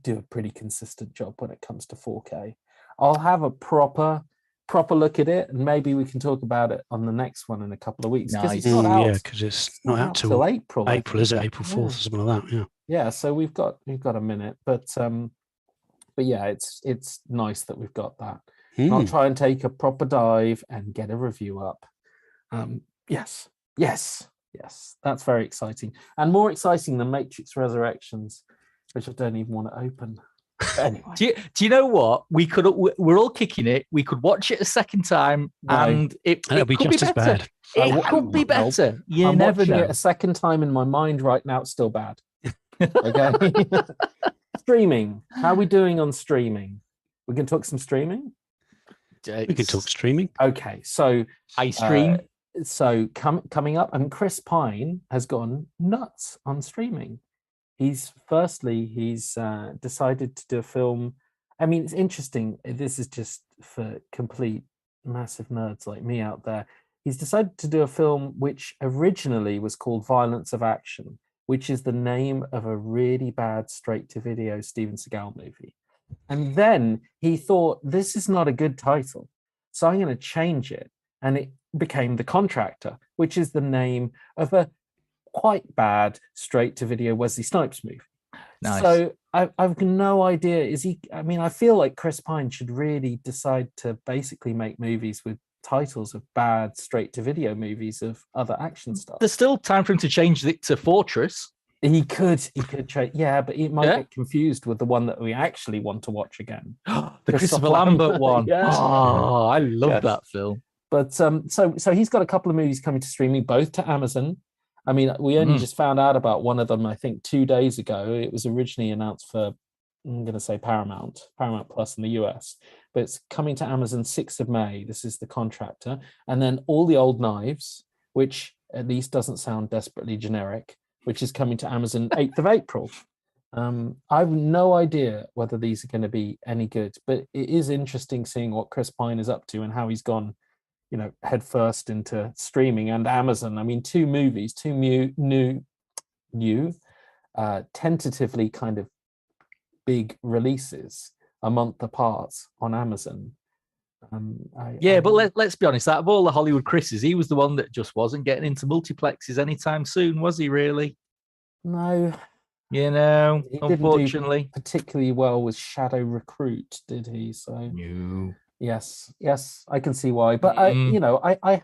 a pretty consistent job when it comes to 4K. I'll have a proper look at it, and maybe we can talk about it on the next one in a couple of weeks. Nice. Because it's not out till April. April, is it? April 4th or something like that? Yeah. Yeah. So we've got a minute, but yeah, it's nice that we've got that. I'll try and take a proper dive and get a review up. Yes, that's very exciting, and more exciting than Matrix Resurrections, which I don't even want to open. Anyway. Do you know what? We're all kicking it. We could watch it a second time, and it'll be just as bad. It could be better. You I'm never watching know. it a second time in my mind right now. It's still bad. Okay. Streaming. How are we doing on streaming? We can talk some streaming. We can talk streaming. Okay, so I stream. So coming up, and Chris Pine has gone nuts on streaming. He's decided to do a film. I mean, it's interesting. This is just for complete massive nerds like me out there. He's decided to do a film which originally was called Violence of Action, which is the name of a really bad straight-to-video Steven Seagal movie. And then he thought, this is not a good title, so I'm going to change it and it became The Contractor, which is the name of a quite bad straight-to-video Wesley Snipes movie. Nice. So I've no idea. Is he? I mean, I feel like Chris Pine should really decide to basically make movies with titles of bad straight-to-video movies of other action stuff. There's still time for him to change it to Fortress. He could change, yeah, but he might get confused with the one that we actually want to watch again. The Christopher Lambert one. Yeah. Oh, I love that film. But so he's got a couple of movies coming to streaming, both to Amazon. I mean, we only just found out about one of them, I think, 2 days ago. It was originally announced for, I'm going to say Paramount Plus in the US, but it's coming to Amazon 6th of May. This is The Contractor. And then All the Old Knives, which at least doesn't sound desperately generic, which is coming to Amazon 8th of April. I have no idea whether these are going to be any good, but it is interesting seeing what Chris Pine is up to and how he's gone, head first into streaming and Amazon. I mean, two movies, two new, tentatively kind of big releases a month apart on Amazon. But let's be honest, out of all the Hollywood Chris's, he was the one that just wasn't getting into multiplexes anytime soon, was he really? No. He unfortunately. Didn't do particularly well with Shadow Recruit, did he? So no. Yes, I can see why. But I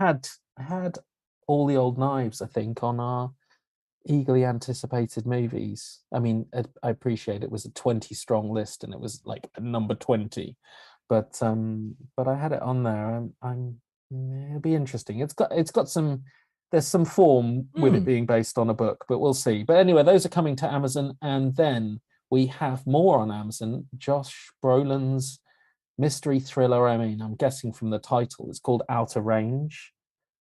had All the Old Knives, I think, on our eagerly anticipated movies. I mean, I appreciate it was a 20 strong list and it was like number 20, but I had it on there. It'll be interesting. It's got some. There's some form with it being based on a book, but we'll see. But anyway, those are coming to Amazon, and then we have more on Amazon. Josh Brolin's mystery thriller. I mean, I'm guessing from the title, it's called Outer Range.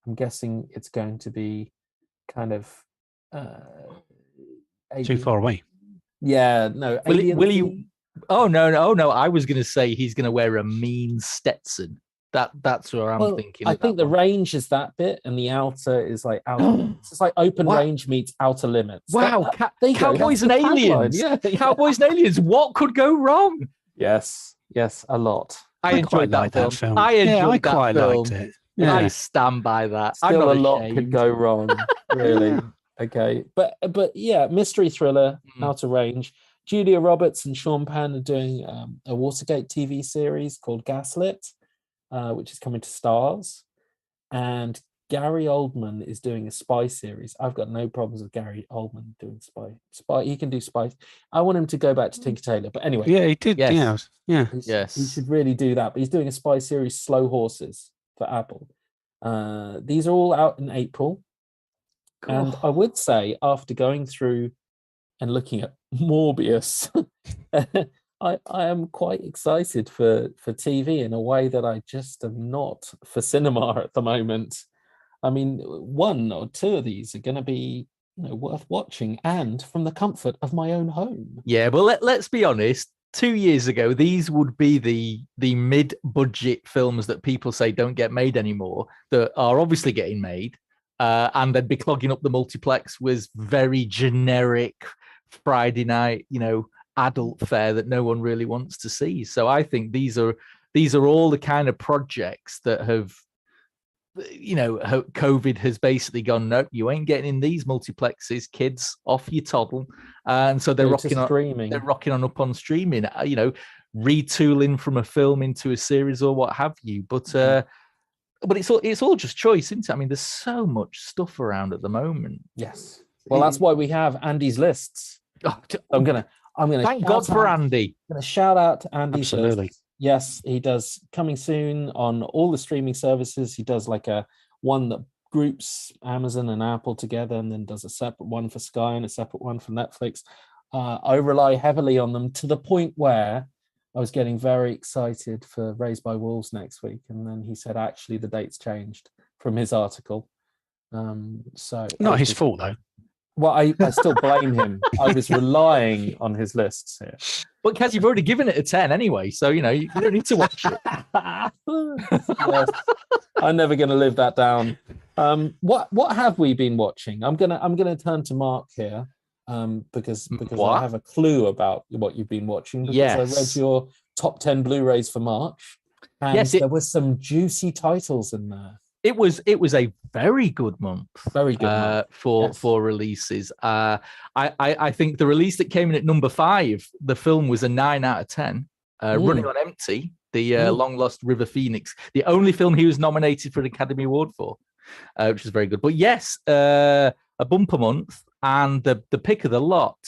I'm guessing it's going to be kind of too far away. Yeah, no. Will he? Oh no! I was going to say he's going to wear a mean Stetson. That's what I'm thinking. I think the range is that bit, and the outer is like outer. It's like open range meets outer limits. Wow, Cowboys and Aliens. Yeah, Cowboys and Aliens. What could go wrong? Yes, a lot. I enjoyed that film. I quite liked it. Yeah. I stand by that. Still a lot could go wrong, really. Okay, but yeah, mystery thriller, Outer Range. Julia Roberts and Sean Penn are doing a Watergate TV series called Gaslit, which is coming to Stars, and Gary Oldman is doing a spy series. I've got no problems with Gary Oldman doing spy. He can do spies. I want him to go back to Tinker Tailor, but anyway. Yeah, he did. Yes. Yes. He should really do that. But he's doing a spy series, Slow Horses, for Apple. These are all out in April. Cool. And I would say, after going through and looking at Morbius, I am quite excited for TV in a way that I just am not for cinema at the moment. I mean, one or two of these are going to be worth watching, and from the comfort of my own home. Yeah, well, let's be honest. 2 years ago, these would be the mid-budget films that people say don't get made anymore, that are obviously getting made, and they'd be clogging up the multiplex with very generic Friday night, adult fare that no one really wants to see. So I think these are all the kind of projects that have, COVID has basically gone, no, you ain't getting in these multiplexes, kids, off you toddle. And so they're rocking on up on streaming, retooling from a film into a series or what have you. But it's all just choice, isn't it? I mean, there's so much stuff around at the moment. Yes. Well, that's why we have Andy's lists. I'm gonna thank God for Andy. I'm gonna shout out to Andy's list. Yes, he does, coming soon on all the streaming services. He does like a one that groups Amazon and Apple together, and then does a separate one for Sky and a separate one for Netflix. I rely heavily on them to the point where I was getting very excited for Raised by Wolves next week, and then he said actually the date's changed from his article. So not his fault though. Well, I still blame him. I was relying on his lists here. But Kaz, you've already given it a 10 anyway, so you don't need to watch it. Yes. I'm never going to live that down. What have we been watching? I'm gonna turn to Mark here, because I have a clue about what you've been watching. Because I read your top 10 Blu-rays for March, and there were some juicy titles in there. It was a very good month. Very good month. For releases. I think the release that came in at number 5, the film was a 9 out of 10. Running on Empty, the long lost River Phoenix, the only film he was nominated for an Academy Award for, which is very good. But yes, a bumper month, and the pick of the lot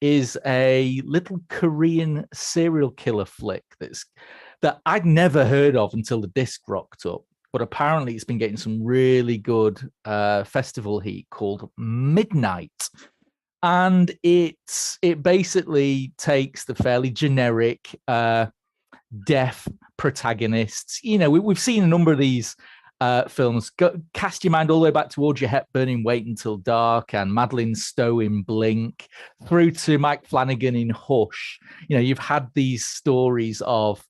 is a little Korean serial killer flick that I'd never heard of until the disc rocked up. But apparently it's been getting some really good festival heat, called Midnight. And it basically takes the fairly generic deaf protagonists. You know, we've seen a number of these films. Cast your mind all the way back to Audrey Hepburn in Wait Until Dark and Madeleine Stowe in Blink, through to Mike Flanagan in Hush. You know, you've had these stories of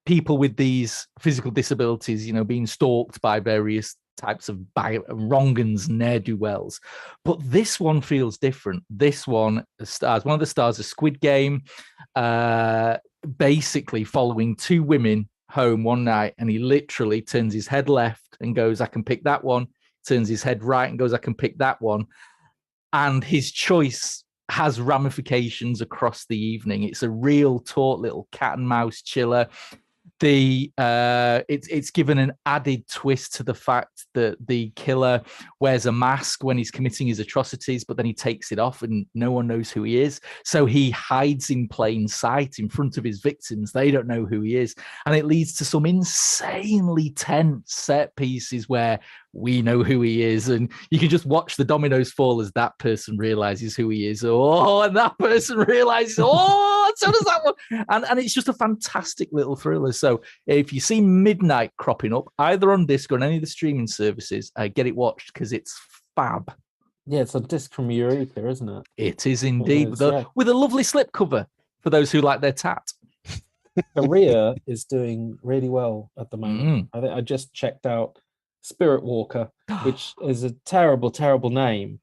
people with these physical disabilities, you know, being stalked by various types of wrong'uns, ne'er-do-wells. But this one feels different. This one stars, one of the stars of Squid Game, basically following 2 women home one night, and he literally turns his head left and goes, I can pick that one, turns his head right and goes, I can pick that one. And his choice has ramifications across the evening. It's a real taut little cat and mouse chiller. It's given an added twist to the fact that the killer wears a mask when he's committing his atrocities, but then he takes it off and no one knows who he is. So he hides in plain sight in front of his victims. They don't know who he is. And it leads to some insanely tense set pieces where we know who he is, and you can just watch the dominoes fall as that person realizes who he is. Oh, and that person realizes, oh, so does that one. And it's just a fantastic little thriller. So if you see Midnight cropping up, either on disc or on any of the streaming services, get it watched, because it's fab. Yeah, it's a disc from Eureka, isn't it? It is indeed, with a lovely slipcover for those who like their tat. Korea is doing really well at the moment. I think I just checked out Spirit Walker, which is a terrible, terrible name.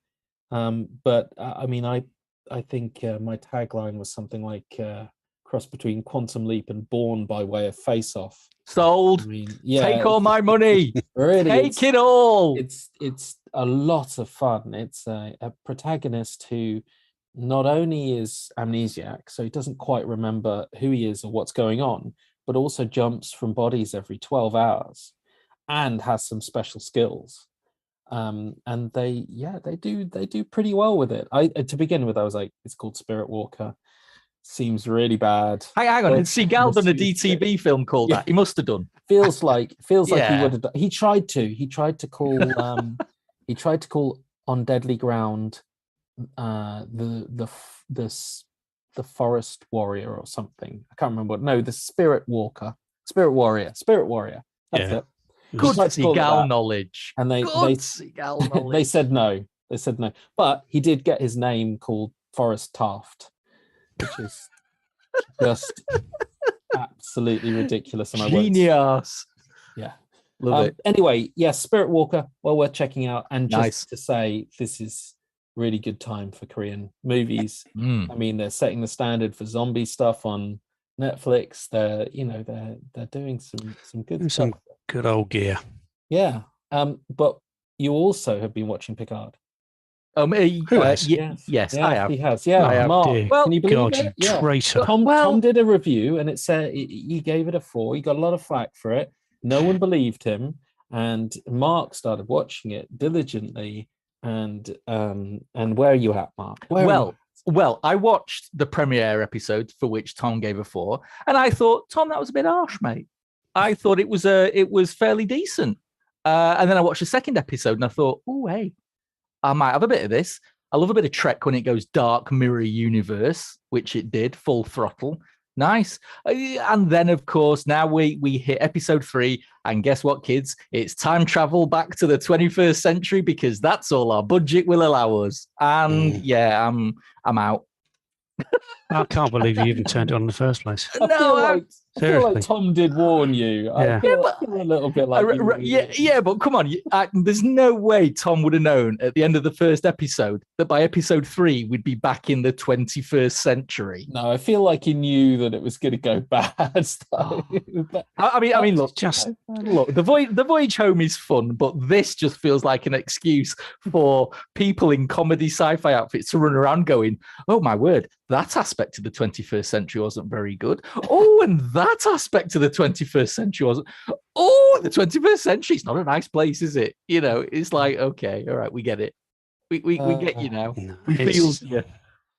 But I mean, I think my tagline was something like cross between Quantum Leap and Born by way of Face Off. Sold. I mean, yeah, take all my money. Really, take it all. It's a lot of fun. It's a protagonist who not only is amnesiac, so he doesn't quite remember who he is or what's going on, but also jumps from bodies every 12 hours. And has some special skills, and they do pretty well with it. To begin with, I was like, it's called Spirit Walker. Seems really bad. Hang on, had Seagal done a DTV film called that? He must have done. Feels like he would have done. He tried to call On Deadly Ground the Forest Warrior or something. I can't remember. No, the Spirit Warrior. That's it. Good Seagal knowledge. And they said no. They said no. But he did get his name called Forrest Taft, which is just absolutely ridiculous. And genius. Yeah. Love it. Anyway, yes, Spirit Walker, well worth checking out. And just to say, this is really good time for Korean movies. I mean, they're setting the standard for zombie stuff on Netflix. They're doing some good stuff. Good old gear. Yeah. But you also have been watching Picard. Yes, I have. He has. Yeah. I have. Mark, well, can you believe God, it? you traitor. Tom did a review and it said he gave it a 4. He got a lot of flack for it. No one believed him. And Mark started watching it diligently. And where are you at, Mark? Well, I watched the premiere episode for which Tom gave a 4, and I thought, Tom, that was a bit harsh, mate. I thought it was fairly decent. And then I watched the second episode and I thought, oh, hey, I might have a bit of this. I love a bit of Trek when it goes dark mirror universe, which it did, full throttle. Nice. And then, of course, now we hit episode 3. And guess what, kids? It's time travel back to the 21st century, because that's all our budget will allow us. And I'm out. I can't believe you even turned it on in the first place. I I feel like Tom did warn you. I feel a little bit like but come on, there's no way Tom would have known at the end of the first episode that by episode 3 we'd be back in the 21st century. No, I feel like he knew that it was going to go bad. I mean, look, the voyage home is fun, but this just feels like an excuse for people in comedy sci-fi outfits to run around going, "Oh my word, that aspect of the 21st century wasn't very good. Oh, and that aspect of the 21st century wasn't. Oh, the 21st century is not a nice place, is it? You know, it's like, okay, all right, we get it. We get you now. No, we feel you.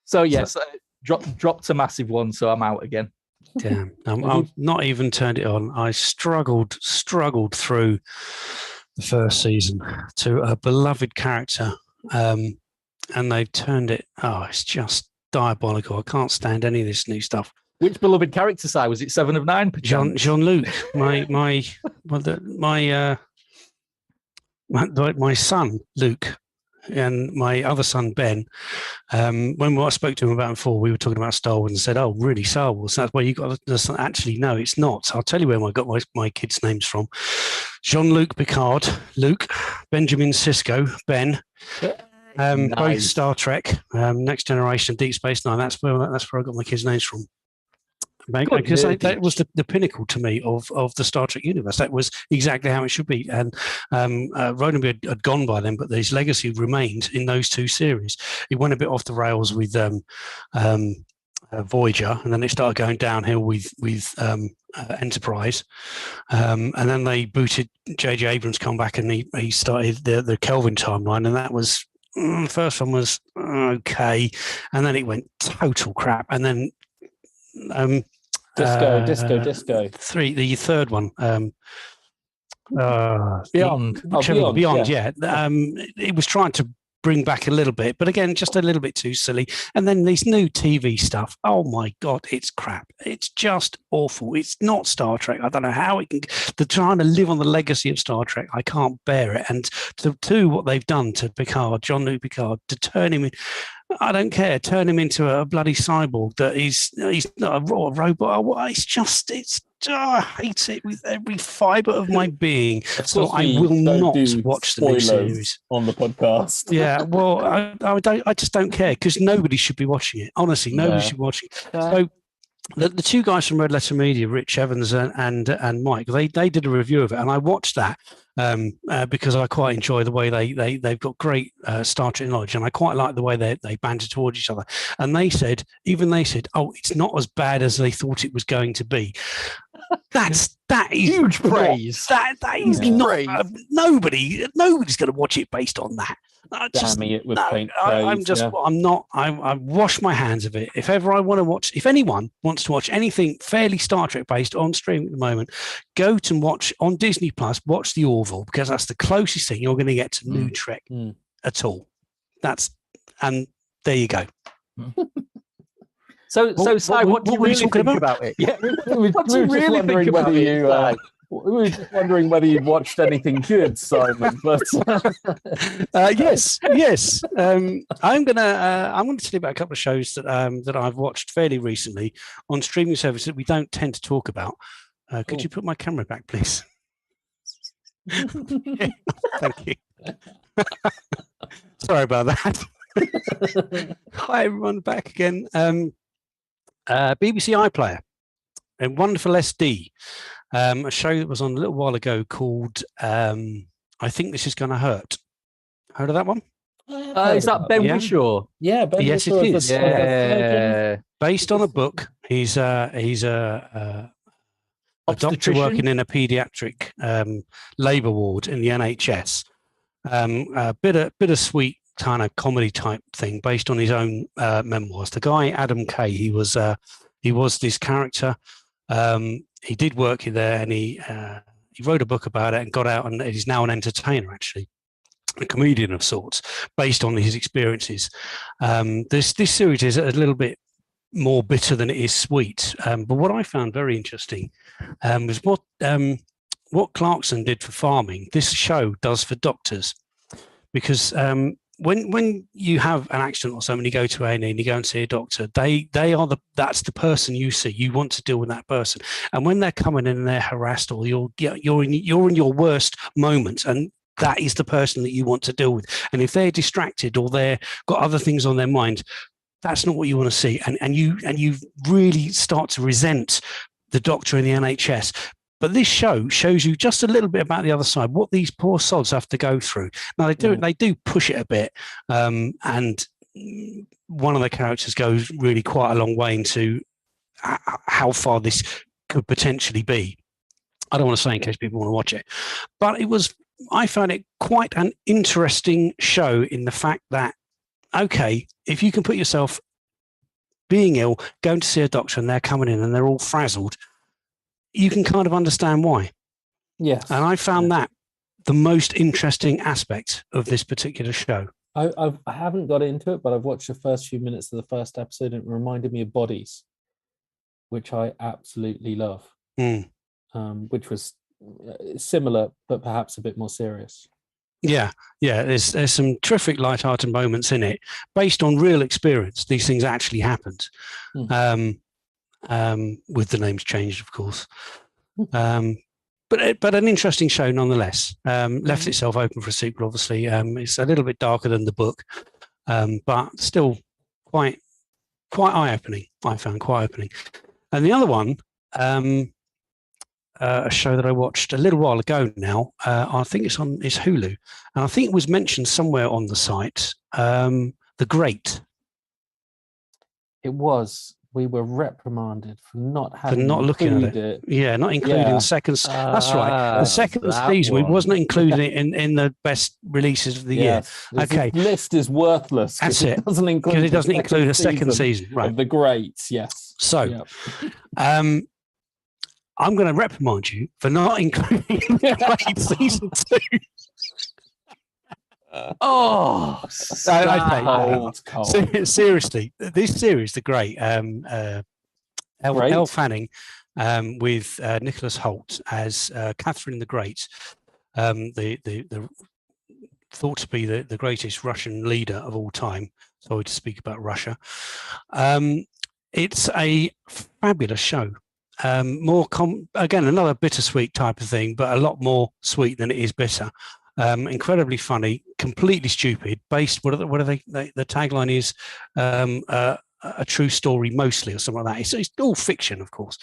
So yes, dropped a massive one, so I'm out again. Damn, I've not even turned it on. I struggled through the first season to a beloved character, and they've turned it. Oh, it's just diabolical. I can't stand any of this new stuff. Which beloved character, Si? Was it 7 of 9? Jean-Luc, my son Luke, and my other son Ben. When I spoke to him about him before, we were talking about Star Wars and said, "Oh, really, Star Wars? That's where you got to." Actually, no, it's not. I'll tell you where I got my kids' names from: Jean-Luc Picard, Luke; Benjamin Sisko, Ben. Nice. Both Star Trek, Next Generation, Deep Space Nine. That's where I got my kids' names from. Because that was the pinnacle to me of the Star Trek universe. That was exactly how it should be. And Roddenberry had gone by then, but his legacy remained in those two series. It went a bit off the rails with Voyager, and then it started going downhill with Enterprise. And then they booted J.J. Abrams, come back, and he started the Kelvin timeline, and that was. The first one was okay, and then it went total crap, and then Disco. 3, the third one, Beyond. Beyond, yeah. It was trying to bring back a little bit, but again, just a little bit too silly. And then these new TV stuff, oh my God, it's crap. It's just awful. It's not Star Trek. I don't know how it can. They're trying to live on the legacy of Star Trek. I can't bear it. And to do what they've done to Picard, Jean-Luc Picard, to turn him in, I don't care, turn him into a bloody cyborg that he's not a robot. I hate it with every fibre of my being. So I will not watch the new series on the podcast. Yeah, well, I just don't care, because nobody should be watching it. Honestly, nobody should be watching it. So the two guys from Red Letter Media, Rich Evans and Mike, they did a review of it, and I watched that because I quite enjoy the way they've got great Star Trek knowledge, and I quite like the way they banter towards each other. And they said, oh, it's not as bad as they thought it was going to be. That is huge praise. That is not. Nobody's going to watch it based on that. I wash my hands of it. If anyone wants to watch anything fairly Star Trek based on streaming at the moment, go to watch on Disney Plus. Watch the Orville, because that's the closest thing you're going to get to new Trek at all. And there you go. So, Si, what do you really think about it? Yeah, what do you really think about it? We were just wondering whether you'd watched anything good, Simon. But yes. I'm gonna tell you about a couple of shows that I've watched fairly recently on streaming services that we don't tend to talk about. Could you put my camera back, please? Thank you. Sorry about that. Hi everyone, back again. BBC iPlayer and Wonderful SD. A show that was on a little while ago called I Think This Is Gonna Hurt. Heard of that one? Is that Ben Whishaw? Yeah, Ben yes, Whishaw it is. Yeah. Based on a book. He's a doctor working in a paediatric labour ward in the NHS. A bittersweet kind of comedy type thing based on his own memoirs. The guy Adam Kay, he was this character. He did work there, and he wrote a book about it and got out, and he's now an entertainer, actually, a comedian of sorts, based on his experiences. This series is a little bit more bitter than it is sweet. But what I found very interesting was what Clarkson did for farming, this show does for doctors, because when you have an accident or something, you go to A&E and you go and see a doctor, that's the person you see. You want to deal with that person. And when they're coming in and they're harassed, or you're in your worst moments, and that is the person that you want to deal with. And if they're distracted or they've got other things on their mind, that's not what you want to see. And you really start to resent the doctor in the NHS. But this show shows you just a little bit about the other side, what these poor sods have to go through. Now, they do push it a bit, and one of the characters goes really quite a long way into how far this could potentially be. I don't want to say in case people want to watch it, but I found it quite an interesting show in the fact that, okay, if you can put yourself being ill, going to see a doctor, and they're coming in and they're all frazzled, you can kind of understand why. Yes. And I found that the most interesting aspect of this particular show. I haven't got into it, but I've watched the first few minutes of the first episode, and it reminded me of Bodies, which I absolutely love, which was similar, but perhaps a bit more serious. Yeah. There's some terrific light-hearted moments in it, based on real experience. These things actually happened. With the names changed, of course. But an interesting show nonetheless. Left itself open for a sequel, obviously. It's a little bit darker than the book, but still quite eye-opening. I found quite opening. And the other one, a show that I watched a little while ago now, I think it's Hulu, and I think it was mentioned somewhere on the site, The Great. It was. We were reprimanded for not looking at it. Yeah, not including the second. That's right. The second season, we wasn't included in the best releases of the year. Okay, the list is worthless. That's it. Because it doesn't include a second season, right? Of The Great, yes. So, I'm going to reprimand you for not including The Great season 2. Seriously, this series, The Great, Elle Fanning, with Nicholas Hoult as Catherine the Great, the thought to be the greatest Russian leader of all time. Sorry to speak about Russia. It's a fabulous show. Again, another bittersweet type of thing, but a lot more sweet than it is bitter. Incredibly funny, completely stupid. Based, what are they? The tagline is a true story, mostly, or something like that. It's all fiction, of course,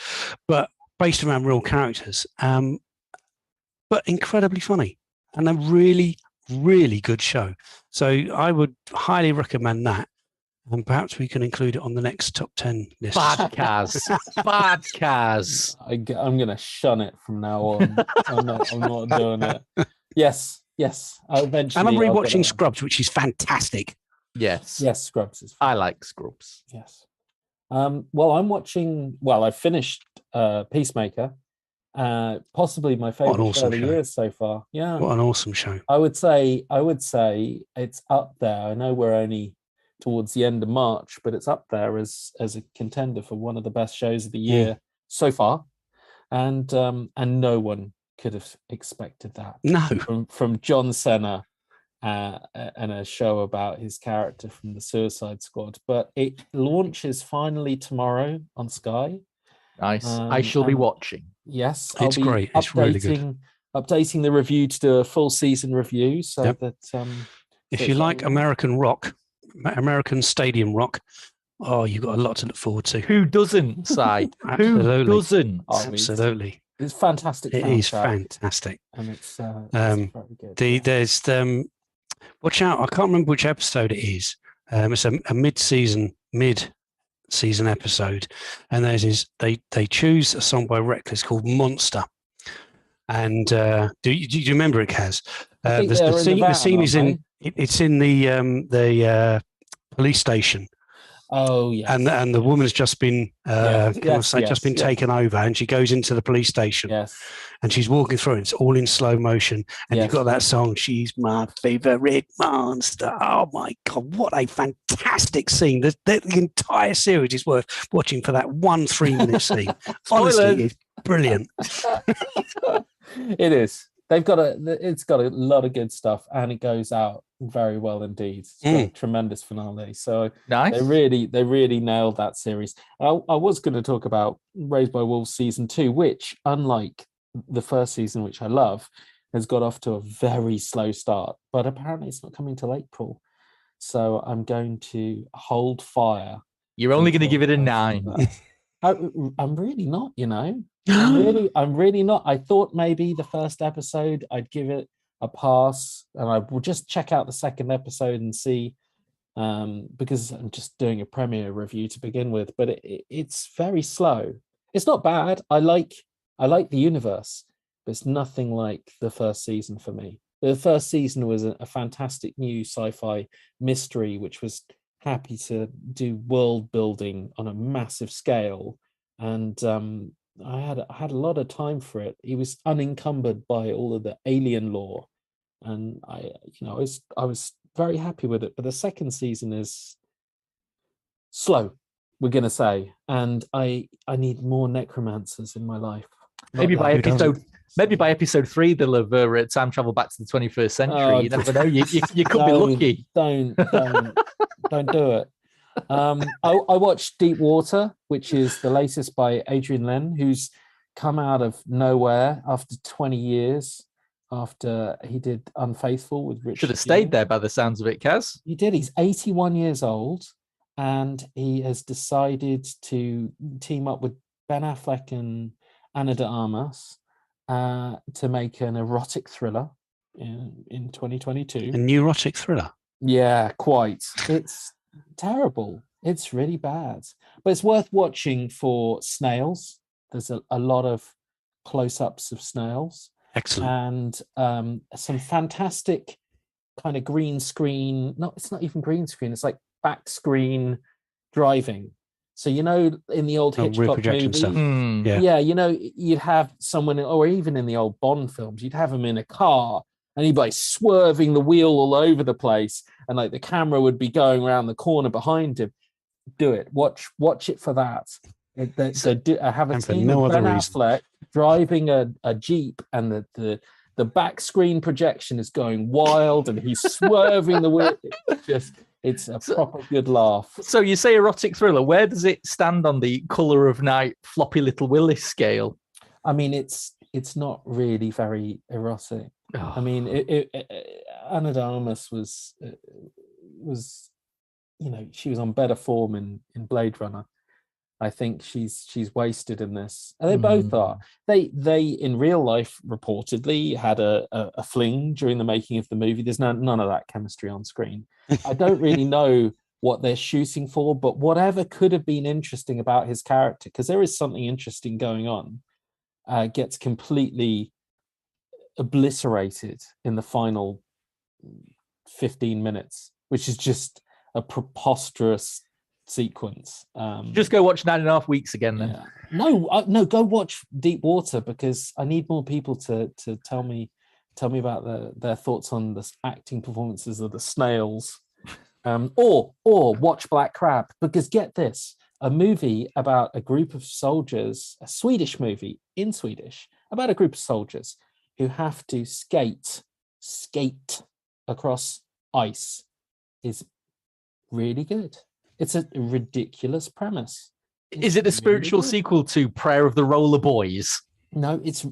but based around real characters. But incredibly funny, and a really, really good show. So I would highly recommend that. And perhaps we can include it on the next top 10 list. Badcast. I'm going to shun it from now on. I'm not doing it. Yes. Eventually. And I'm rewatching Scrubs, which is fantastic. Yes, Scrubs is I like Scrubs. Yes. Well, I'm watching. Well, I finished Peacemaker. Possibly my favorite show of the year so far. Yeah. What an awesome show. I would say it's up there. I know we're only towards the end of March, but it's up there as a contender for one of the best shows of the year so far. And no one could have expected that. No. From John Cena and a show about his character from the Suicide Squad. But it launches finally tomorrow on Sky. Nice. I shall be watching. Yes, it's great. It's really good. Updating the review to do a full season review, so that if you like American rock, American stadium rock, you've got a lot to look forward to. Who doesn't, Si? Who doesn't? Absolutely. It's fantastic. It is fantastic. And it's very good. There's watch out, I can't remember which episode it is. It's a mid-season episode, and they choose a song by Reckless called Monster. And do you remember it, Kaz? The scene is in the police station. Oh yes. And the woman's just been taken over, and she goes into the police station. Yes. And she's walking through, and it's all in slow motion. And you've got that song, "She's My Favorite Monster." Oh my God, what a fantastic scene. The entire series is worth watching for that 1 3-minute scene. Honestly, it's brilliant. It is. It's got a lot of good stuff, and it goes out very well indeed. It's got a tremendous finale. So nice. They really nailed that series. I was going to talk about Raised by Wolves season 2, which, unlike the first season, which I love, has got off to a very slow start, but apparently it's not coming till April. So I'm going to hold fire. You're only going to give it a 9. I'm really not, I'm really not. I thought maybe the first episode I'd give it a pass, and I will just check out the second episode and see, because I'm just doing a premiere review to begin with. But it's very slow. It's not bad. I like the universe, but it's nothing like the first season for me. The first season was a fantastic new sci-fi mystery, which was happy to do world building on a massive scale, and I had a lot of time for it. He was unencumbered by all of the alien lore, and I was very happy with it. But the second season is slow, we're gonna say, and I need more necromancers in my life. Maybe by episode 3 they'll have time travel back to the 21st century. You never know. You could be lucky. Don't do it. I watched Deep Water, which is the latest by Adrian Lin, who's come out of nowhere after 20 years after he did Unfaithful with Richard. Should have stayed there by the sounds of it, Kaz. He did. He's 81 years old, and he has decided to team up with Ben Affleck and Ana de Armas to make an erotic thriller in 2022. A neurotic thriller? Yeah, quite. It's terrible. It's really bad. But it's worth watching for snails. There's a lot of close-ups of snails. Excellent. And some fantastic kind of green screen. No, it's not even green screen. It's like back screen driving. So, in the old Hitchcock movies, you'd have someone, or even in the old Bond films, you'd have them in a car and he'd be swerving the wheel all over the place, and like the camera would be going around the corner behind him. Do it. Watch it for that. I have a team of Ben Affleck driving a Jeep, and the back screen projection is going wild, and he's swerving the wheel. It's a proper good laugh. So you say erotic thriller. Where does it stand on the Colour of Night floppy little Willis scale? I mean, it's not really very erotic. Oh. I mean, Ana de Armas was she was on better form in Blade Runner. I think she's wasted in this, and they both are. They in real life reportedly had a fling during the making of the movie. There's none of that chemistry on screen. I don't really know what they're shooting for, but whatever could have been interesting about his character, because there is something interesting going on, gets completely obliterated in the final 15 minutes, which is just a preposterous sequence. Just go watch 9.5 Weeks again then. Yeah. No, go watch Deep Water, because I need more people to tell me about their thoughts on the acting performances of the snails. Or watch Black Crab, because get this, a movie about a group of soldiers, a Swedish movie in Swedish about a group of soldiers who have to skate across ice, is really good. It's a ridiculous premise. Is it the spiritual sequel to Prayer of the Roller Boys? No, it's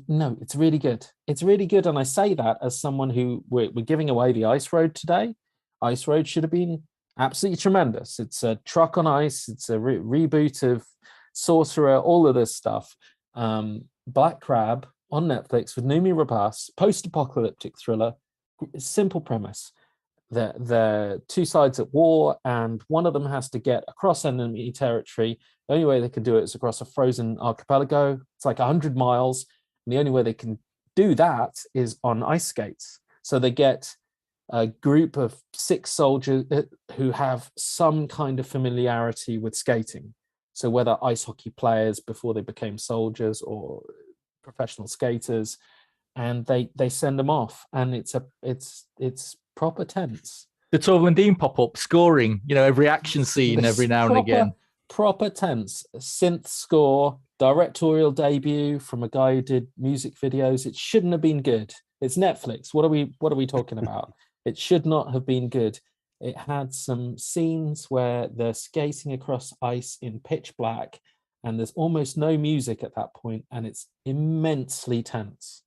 really good. It's really good, and I say that as someone who we're giving away the Ice Road today. Ice Road should have been absolutely tremendous. It's a truck on ice. It's a reboot of Sorcerer. All of this stuff. Black Crab on Netflix with Noomi Rapace, post-apocalyptic thriller. Simple premise. They're two sides at war, and one of them has to get across enemy territory. The only way they can do it is across a frozen archipelago. It's like 100 miles. And the only way they can do that is on ice skates. So they get a group of 6 soldiers who have some kind of familiarity with skating. So whether ice hockey players before they became soldiers or professional skaters, and they send them off, and it's proper tense. The Torval and Dean pop up scoring, every action scene every now and again. Proper tense. Synth score, directorial debut from a guy who did music videos. It shouldn't have been good. It's Netflix. What are we talking about? It should not have been good. It had some scenes where they're skating across ice in pitch black, and there's almost no music at that point, and it's immensely tense.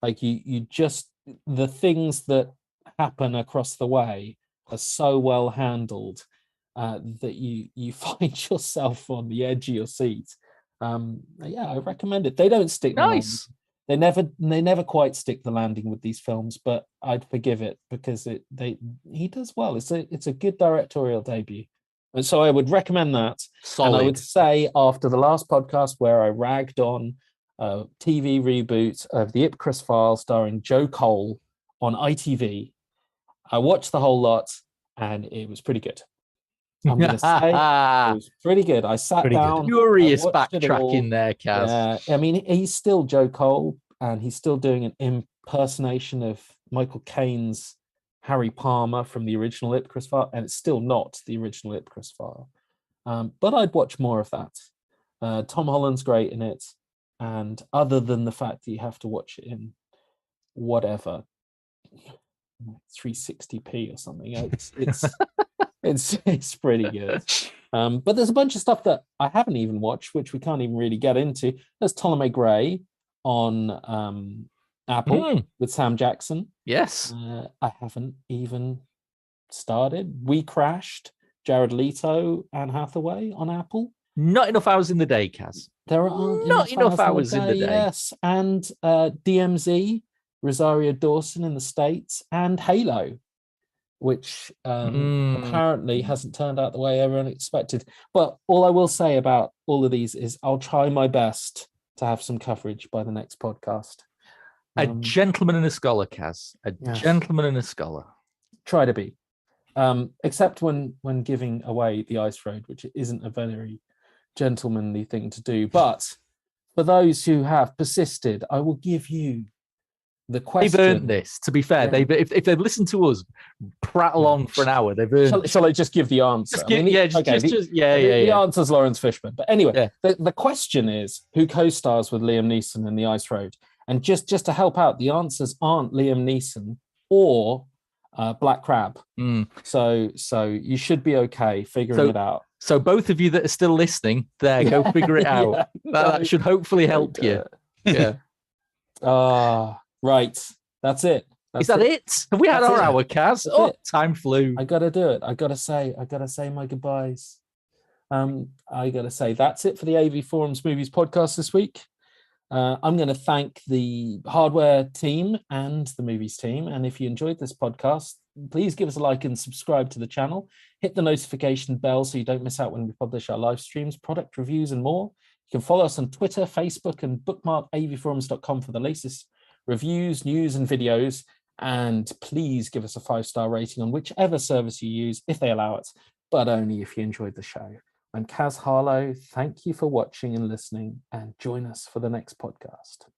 Like you just, the things that happen across the way are so well handled that you find yourself on the edge of your seat. Yeah, I recommend it. They don't stick nice. They never quite stick the landing with these films, but I'd forgive it because he does well. It's a good directorial debut. And so I would recommend that. Solid. And I would say after the last podcast where I ragged on a TV reboot of the Ipcress Files starring Joe Cole on ITV, I watched the whole lot and it was pretty good. I'm going to say it was pretty good. I sat down. Furious backtracking there, Kaz. Yeah, I mean, he's still Joe Cole and he's still doing an impersonation of Michael Caine's Harry Palmer from the original Ipcress File, and it's still not the original Ipcress File. But I'd watch more of that. Tom Holland's great in it, and other than the fact that you have to watch it in whatever 360p or something, it's pretty good. But there's a bunch of stuff that I haven't even watched, which we can't even really get into. There's Ptolemy Gray on Apple with Sam Jackson. Yes. I haven't even started. We Crashed, Jared Leto, Anne Hathaway on Apple. Not enough hours in the day, Kaz. There aren't not enough hours in the day. Yes, and DMZ, Rosario Dawson in the States, and Halo, which apparently hasn't turned out the way everyone expected. But all I will say about all of these is I'll try my best to have some coverage by the next podcast. A gentleman and a scholar, Kaz. Yes. Gentleman and a scholar. Try to be. Except when giving away the Ice Road, which isn't a very gentlemanly thing to do. But for those who have persisted, I will give you the question. They've earned this, to be fair. Yeah. If they've listened to us prattle on for an hour, they've earned Shall I just give the answer? The answer's Lawrence Fishburne. But anyway, the question is, who co-stars with Liam Neeson in The Ice Road? And just to help out, the answers aren't Liam Neeson or Black Crab. So you should be okay figuring it out. So both of you that are still listening, go figure it out. That should hopefully help you. Yeah. Right. That's it. Is that it? Have we had our hour, Kaz? Time flew. I gotta do it. I gotta say my goodbyes. I gotta say that's it for the AV Forums Movies podcast this week. I'm going to thank the hardware team and the movies team. And if you enjoyed this podcast, please give us a like and subscribe to the channel. Hit the notification bell so you don't miss out when we publish our live streams, product reviews, and more. You can follow us on Twitter, Facebook, and bookmark avforums.com for the latest reviews, news, and videos. And please give us a 5-star rating on whichever service you use, if they allow it, but only if you enjoyed the show. I'm Kaz Harlow. Thank you for watching and listening, and join us for the next podcast.